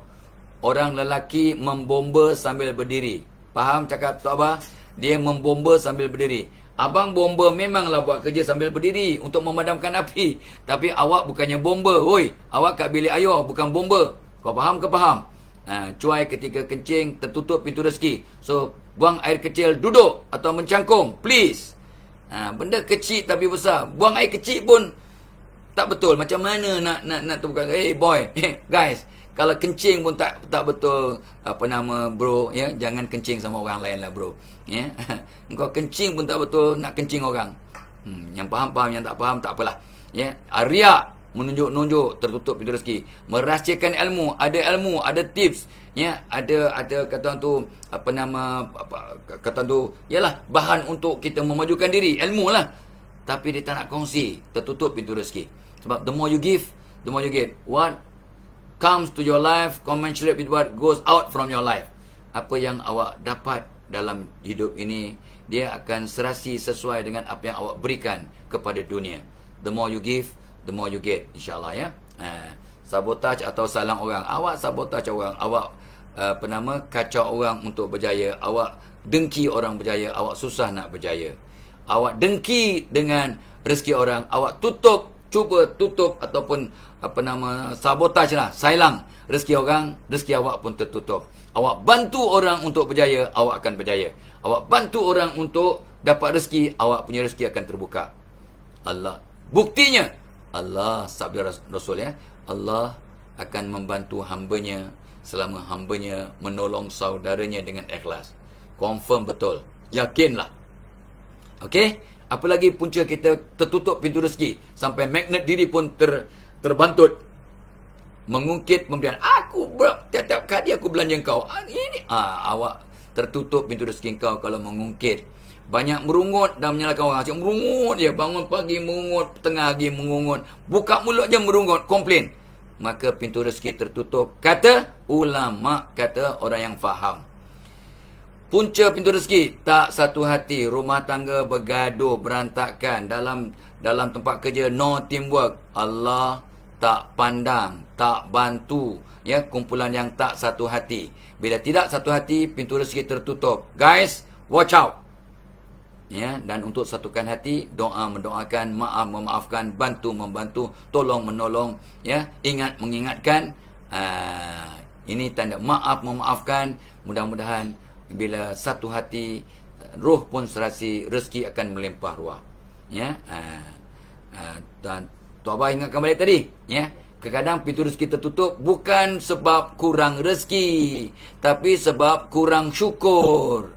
Speaker 1: orang lelaki membomba sambil berdiri. Faham cakap Tok Abah? Dia membomba sambil berdiri. Abang bomba memanglah buat kerja sambil berdiri untuk memadamkan api. Tapi awak bukannya bomba. Hoi, awak kat bilik ayah bukan bomba. Kau faham ke faham? Cuai ketika kencing, tertutup pintu rezeki. So, buang air kecil, duduk atau mencangkung. Please. Benda kecil tapi besar. Buang air kecil pun tak betul. Macam mana nak terbuka? Hey boy, guys. Kalau kencing pun tak betul, bro, ya, jangan kencing sama orang lain lah, bro. Ya. Engkau kencing pun tak betul, nak kencing orang. Yang faham, yang tak faham tak apalah. Ya, riak, menunjuk-nunjuk, tertutup pintu rezeki. Merahsiakan ilmu, ada tips, ya, ada kata tu kata tu ialah bahan untuk kita memajukan diri, ilmu lah. Tapi dia tak nak kongsi, tertutup pintu rezeki. Sebab the more you give, the more you get. What comes to your life commensurate with what goes out from your life. Apa yang awak dapat dalam hidup ini, dia akan serasi sesuai dengan apa yang awak berikan kepada dunia. The more you give, the more you get, insyaAllah, ya. Sabotaj atau salang orang. Awak sabotaj orang, awak kacau orang untuk berjaya, awak dengki orang berjaya, awak susah nak berjaya. Awak dengki dengan rezeki orang, awak cuba tutup ataupun sabotaj lah, sailang rezeki orang, rezeki awak pun tertutup. Awak bantu orang untuk berjaya, awak akan berjaya. Awak bantu orang untuk dapat rezeki, awak punya rezeki akan terbuka. Allah, buktinya Allah, sabda Rasul, ya, Allah akan membantu hambanya selama hambanya menolong saudaranya dengan ikhlas. Confirm betul, yakinlah. Okey, apalagi punca kita tertutup pintu rezeki sampai magnet diri pun terbantut. Mengungkit pemberian. Aku tiap-tiap kali aku belanja kau. Awak tertutup pintu rezeki kau kalau mengungkit. Banyak merungut dan menyalahkan orang. Asyik merungut je. Bangun pagi merungut, tengah hari merungut. Buka mulut je merungut, komplain. Maka pintu rezeki tertutup. Kata ulama, kata orang yang faham. Punca pintu rezeki, tak satu hati. Rumah tangga bergaduh, berantakan. Dalam tempat kerja, no teamwork. Allah tak pandang, tak bantu, ya, kumpulan yang tak satu hati. Bila tidak satu hati, pintu rezeki tertutup. Guys, watch out. Ya, dan untuk satukan hati, doa mendoakan, maaf memaafkan, bantu membantu, tolong menolong, ya, ingat mengingatkan. Ini tanda maaf memaafkan. Mudah-mudahan bila satu hati, roh pun serasi, rezeki akan melimpah ruah. Ya, dan Tok Abah ingatkan balik tadi, ya. Kadang-kadang pintu rezeki tertutup bukan sebab kurang rezeki, tapi sebab kurang syukur.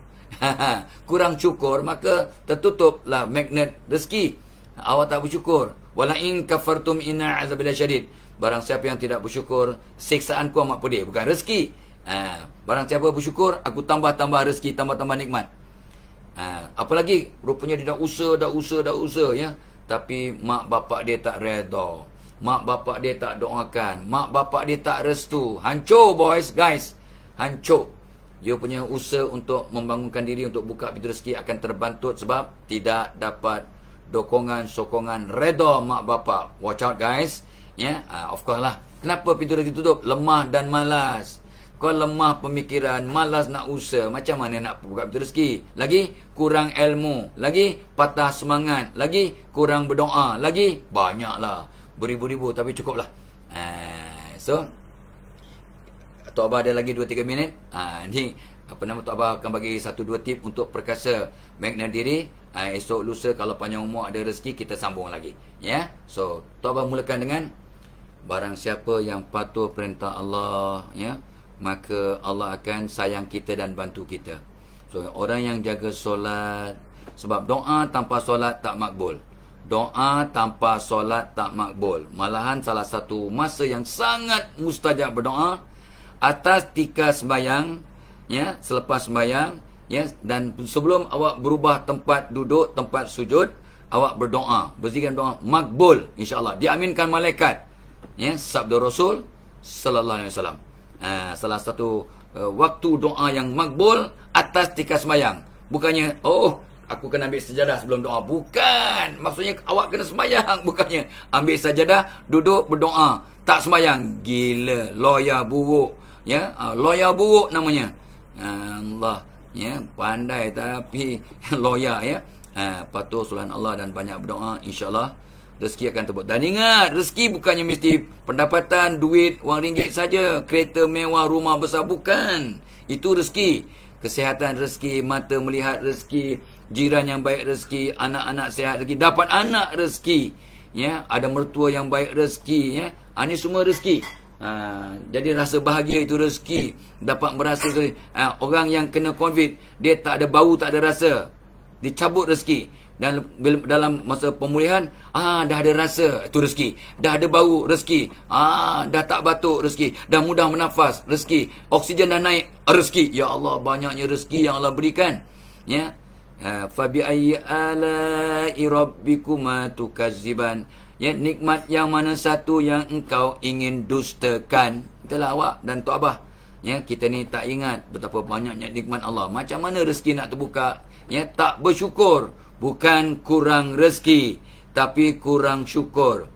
Speaker 1: Kurang syukur, maka tertutuplah magnet rezeki. Awak tak bersyukur. Wala in kafartum inna azabillahi syadid. Barang siapa yang tidak bersyukur, siksaanku amat pedih. Bukan rezeki. Barang siapa bersyukur, aku tambah-tambah rezeki, tambah-tambah nikmat. Apalagi rupanya dia dah usaha, ya. Tapi mak bapak dia tak redha. Mak bapak dia tak doakan. Mak bapak dia tak restu. Hancur, boys, guys. Hancur. Dia punya usaha untuk membangunkan diri, untuk buka pintu rezeki akan terbantut sebab tidak dapat dokongan, sokongan, redha mak bapak. Watch out, guys. Ya, of course lah. Kenapa pintu rezeki tutup? Lemah dan malas. Kau lemah pemikiran, malas nak usaha. Macam mana nak buka pintu rezeki? Lagi kurang ilmu. Lagi patah semangat. Lagi kurang berdoa. Lagi banyaklah. Beribu-ribu tapi cukuplah. So, Tok Abah ada lagi 2-3 minit. Ni Tok Abah akan bagi 1-2 tip untuk perkasa magnet diri. Esok lusa kalau panjang umur ada rezeki, kita sambung lagi. Ya. So, Tok Abah mulakan dengan barang siapa yang patuh perintah Allah, ya, maka Allah akan sayang kita dan bantu kita. So, orang yang jaga solat, sebab doa tanpa solat tak makbul. Doa tanpa solat tak makbul. Malahan salah satu masa yang sangat mustajab berdoa atas tika sembahyang, ya, selepas sembahyang, ya, dan sebelum awak berubah tempat duduk, tempat sujud, awak berdoa, berzikir doa makbul, insya-Allah diaminkan malaikat. Ya, sabda Rasul sallallahu alaihi wasallam. Salah satu waktu doa yang makbul atas tika sembahyang. Bukannya aku kena ambil sejadah sebelum doa. Bukan. Maksudnya awak kena sembahyang. Bukannya ambil sejadah, duduk, berdoa. Tak sembahyang. Gila. Loya buruk. Ya, loya buruk namanya. Allah. Ya, pandai tapi loya, ya. Patuh sulahan Allah dan banyak berdoa. InsyaAllah rezeki akan terbuat. Dan ingat, rezeki bukannya mesti pendapatan, duit, wang ringgit saja. Kereta mewah, rumah besar. Bukan. Itu rezeki. Kesihatan rezeki, mata melihat rezeki, jiran yang baik rezeki, anak-anak sihat rezeki, dapat anak rezeki, ya, ada mertua yang baik rezeki, ya. Ini semua rezeki. Jadi rasa bahagia itu rezeki. Dapat merasa orang yang kena COVID, dia tak ada bau, tak ada rasa, dicabut rezeki. Dan dalam masa pemulihan, dah ada rasa, itu rezeki. Dah ada bau, rezeki. Dah tak batuk, rezeki. Dah mudah bernafas, rezeki. Oksigen dah naik, rezeki. Ya Allah, banyaknya rezeki yang Allah berikan. Ya. Fabi ayyi ala'i rabbikuma tukazziban. Ya, nikmat yang mana satu yang engkau ingin dustakan. Itulah awak dan Tok Abah. Ya, kita ni tak ingat betapa banyaknya nikmat Allah. Macam mana rezeki nak terbuka? Ya, tak bersyukur. Bukan kurang rezeki, tapi kurang syukur.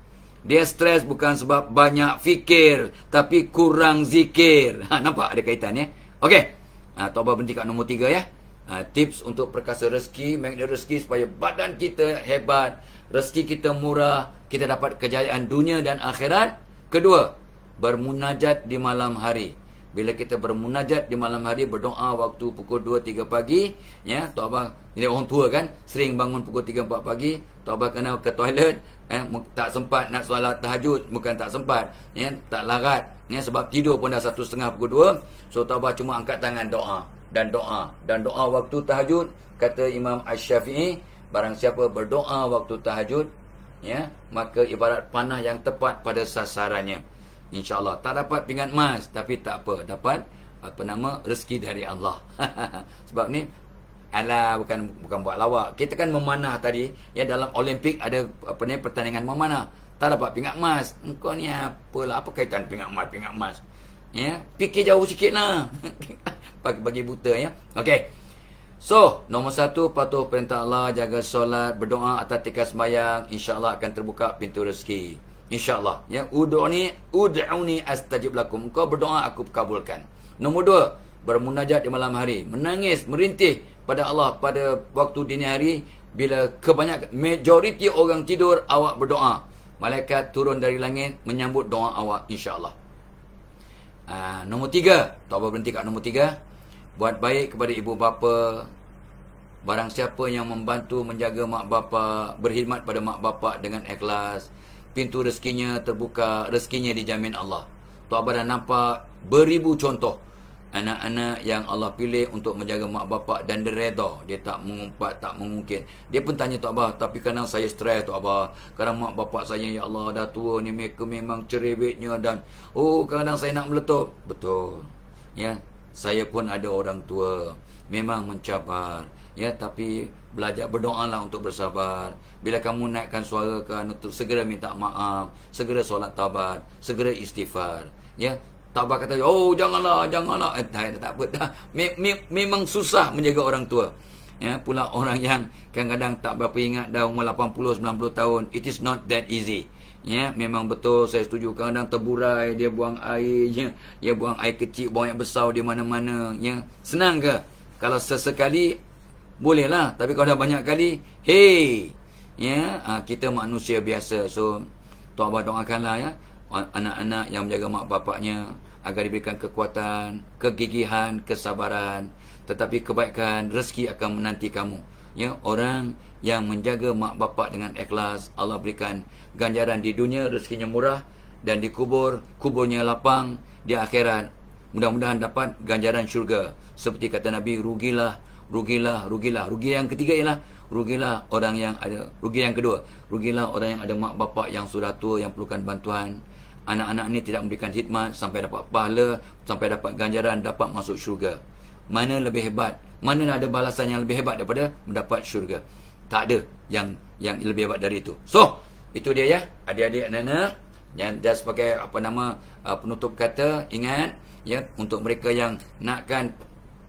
Speaker 1: Dia stres bukan sebab banyak fikir, tapi kurang zikir. Nampak ada kaitan, ya? Okey. Tok Abah berhenti kat nombor 3, ya. Tips untuk perkasa rezeki, magnet rezeki supaya badan kita hebat, rezeki kita murah, kita dapat kejayaan dunia dan akhirat. Kedua, bermunajat di malam hari. Bila kita bermunajat di malam hari, berdoa waktu pukul 2-3 pagi, ya, Tok Abah, ini orang tua kan, sering bangun pukul 3-4 pagi, Tok Abah kena ke toilet, tak sempat nak solat tahajud, bukan tak sempat, ya, tak larat, ya, sebab tidur pun dah 1:30 pukul 2, so Tok Abah cuma angkat tangan doa, dan doa waktu tahajud, kata Imam Asy-Syafi'i, barang siapa berdoa waktu tahajud, ya, maka ibarat panah yang tepat pada sasarannya. InsyaAllah. Tak dapat pingat emas, tapi tak apa. Dapat rezeki dari Allah. Sebab ni, bukan buat lawak. Kita kan memanah tadi, ya, dalam Olimpik ada pertandingan memanah. Tak dapat pingat emas. Engkau ni apalah, apa kaitan pingat emas? Ya, fikir jauh sikit lah. Bagi buta, ya. Okey. So, nombor 1, patuh perintah Allah, jaga solat, berdoa atas tika sembahyang, insya-Allah akan terbuka pintu rezeki. InsyaAllah, ya, ud'uni astajib lakum. Kau berdoa, aku kabulkan. Nombor 2, bermunajat di malam hari. Menangis, merintih pada Allah pada waktu dini hari. Bila kebanyakan, majoriti orang tidur, awak berdoa. Malaikat turun dari langit menyambut doa awak, insyaAllah. Nombor 3, Tok Abah berhenti kat nombor 3. Buat baik kepada ibu bapa. Barang siapa yang membantu menjaga mak bapa, berkhidmat pada mak bapa dengan ikhlas, pintu rezekinya terbuka, rezekinya dijamin Allah. Tok Abah dah nampak beribu contoh anak-anak yang Allah pilih untuk menjaga mak bapak dan dia redha. Dia tak mengumpat, tak mengungkit. Dia pun tanya Tok Abah, tapi kadang saya stres Tok Abah. Kadang mak bapak saya, ya Allah, dah tua ni, mereka memang cerewetnya dan kadang saya nak meletup. Betul. Ya, saya pun ada orang tua. Memang mencabar. Ya, tapi belajar berdoalah untuk bersabar. Bila kamu naikkan suara kan, segera minta maaf, segera solat taubat, segera istighfar. Ya, Tok Abah kata, janganlah. Tak apa. Memang susah menjaga orang tua. Ya, pula orang yang kadang-kadang tak berapa ingat dah umur 80, 90 tahun. It is not that easy. Ya, memang betul, saya setuju. Kadang-kadang terburai, dia buang air, ya, dia buang air kecil, buang air besar di mana-mana. Ya, senang ke? Kalau sesekali bolehlah, tapi kalau dah banyak kali, ya, kita manusia biasa. So, Tok Abah doakanlah, ya, anak-anak yang menjaga mak bapaknya agar diberikan kekuatan, kegigihan, kesabaran, tetapi kebaikan, rezeki akan menanti kamu. Ya, orang yang menjaga mak bapak dengan ikhlas, Allah berikan ganjaran di dunia, rezekinya murah, dan di kuburnya lapang, di akhirat mudah-mudahan dapat ganjaran syurga. Seperti kata Nabi, rugilah. Rugi yang ketiga ialah rugilah orang yang ada, rugi yang kedua, rugilah orang yang ada mak bapak yang sudah tua, yang perlukan bantuan. anak-anak ni tidak memberikan khidmat sampai dapat pahala, sampai dapat ganjaran, dapat masuk syurga. Mana lebih hebat? Mana ada balasan yang lebih hebat daripada mendapat syurga? Tak ada yang lebih hebat dari itu. So, itu dia ya, adik-adik anak-anak. Yang dia sebagai penutup kata, ingat ya, untuk mereka yang nakkan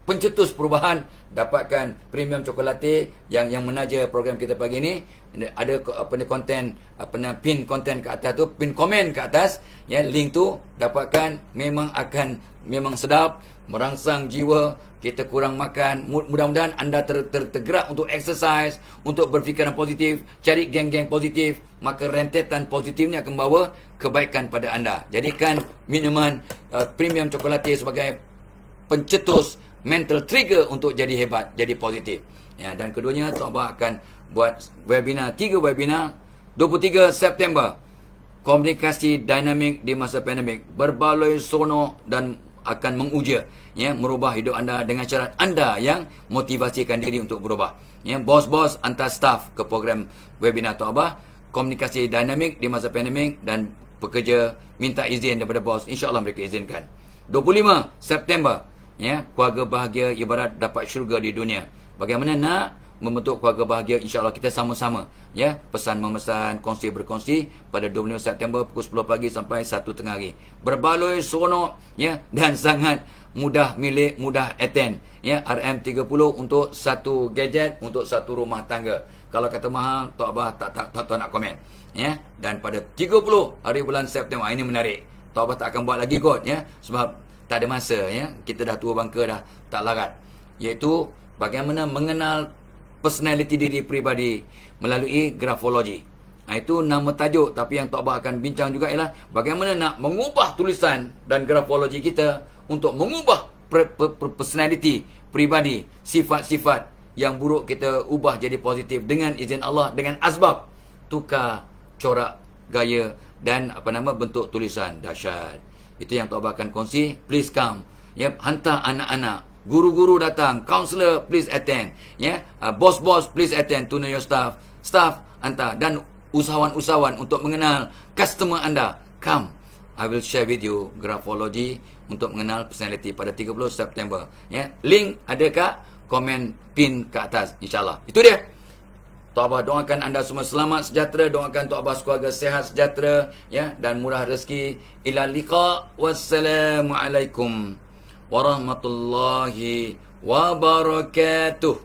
Speaker 1: pencetus perubahan, dapatkan premium Cokolate yang menaja program kita pagi ni, ada konten pin konten ke atas tu, pin komen ke atas ya, link tu dapatkan. Memang sedap, merangsang jiwa. Kita kurang makan, mudah-mudahan anda tergerak untuk exercise, untuk berfikiran positif, cari geng-geng positif, maka rentetan positifnya akan membawa kebaikan pada anda. Jadikan minuman premium Cokolate sebagai pencetus mental trigger untuk jadi hebat, jadi positif. Ya, dan keduanya, Tok Abah akan buat webinar, 3 webinar, 23 September. Komunikasi dinamik di masa pandemik, berbaloi sonok dan akan menguja, ya, merubah hidup anda dengan syarat anda yang motivasikan diri untuk berubah. Ya, bos-bos hantar staff ke program webinar Tok Abah, komunikasi dinamik di masa pandemik, dan pekerja minta izin daripada bos, insya-Allah mereka izinkan. 25 September, ya, keluarga bahagia ibarat dapat syurga di dunia. Bagaimana nak membentuk keluarga bahagia? InsyaAllah kita sama-sama, ya, pesan memesan, kongsi berkongsi pada 25 September pukul 10 pagi sampai 1 tengah hari. Berbaloi seronok, ya, dan sangat mudah milik, mudah attend, ya. RM30 untuk satu gadget, untuk satu rumah tangga. Kalau kata mahal, Tok Abah tak nak komen, ya. Dan pada 30 hari bulan September, ini menarik. Tok Abah tak akan buat lagi kot, ya, sebab tak ada masa, ya. Kita dah tua bangka dah, tak larat. Iaitu bagaimana mengenal personality diri peribadi melalui grafologi. Itu nama tajuk, tapi yang Tok Abah akan bincang juga ialah bagaimana nak mengubah tulisan dan grafologi kita untuk mengubah personality peribadi, sifat-sifat yang buruk kita ubah jadi positif dengan izin Allah, dengan asbab tukar corak gaya dan bentuk tulisan. Dahsyat. Itu yang Tok Abah akan kongsi. Please come. Ya, hantar anak-anak. Guru-guru datang, counselor please attend, ya, bos-bos please attend to know your staff, hantar, dan usahawan-usahawan untuk mengenal customer anda. Come, I will share with you grafologi untuk mengenal personality pada 30 September, ya. Link ada kat komen pin ke atas, insya-Allah. Itu dia. Tok Abah doakan anda semua selamat sejahtera, doakan Tok Abah keluarga sehat sejahtera, ya, dan murah rezeki. Ila liqa, wassalamualaikum warahmatullahi wabarakatuh.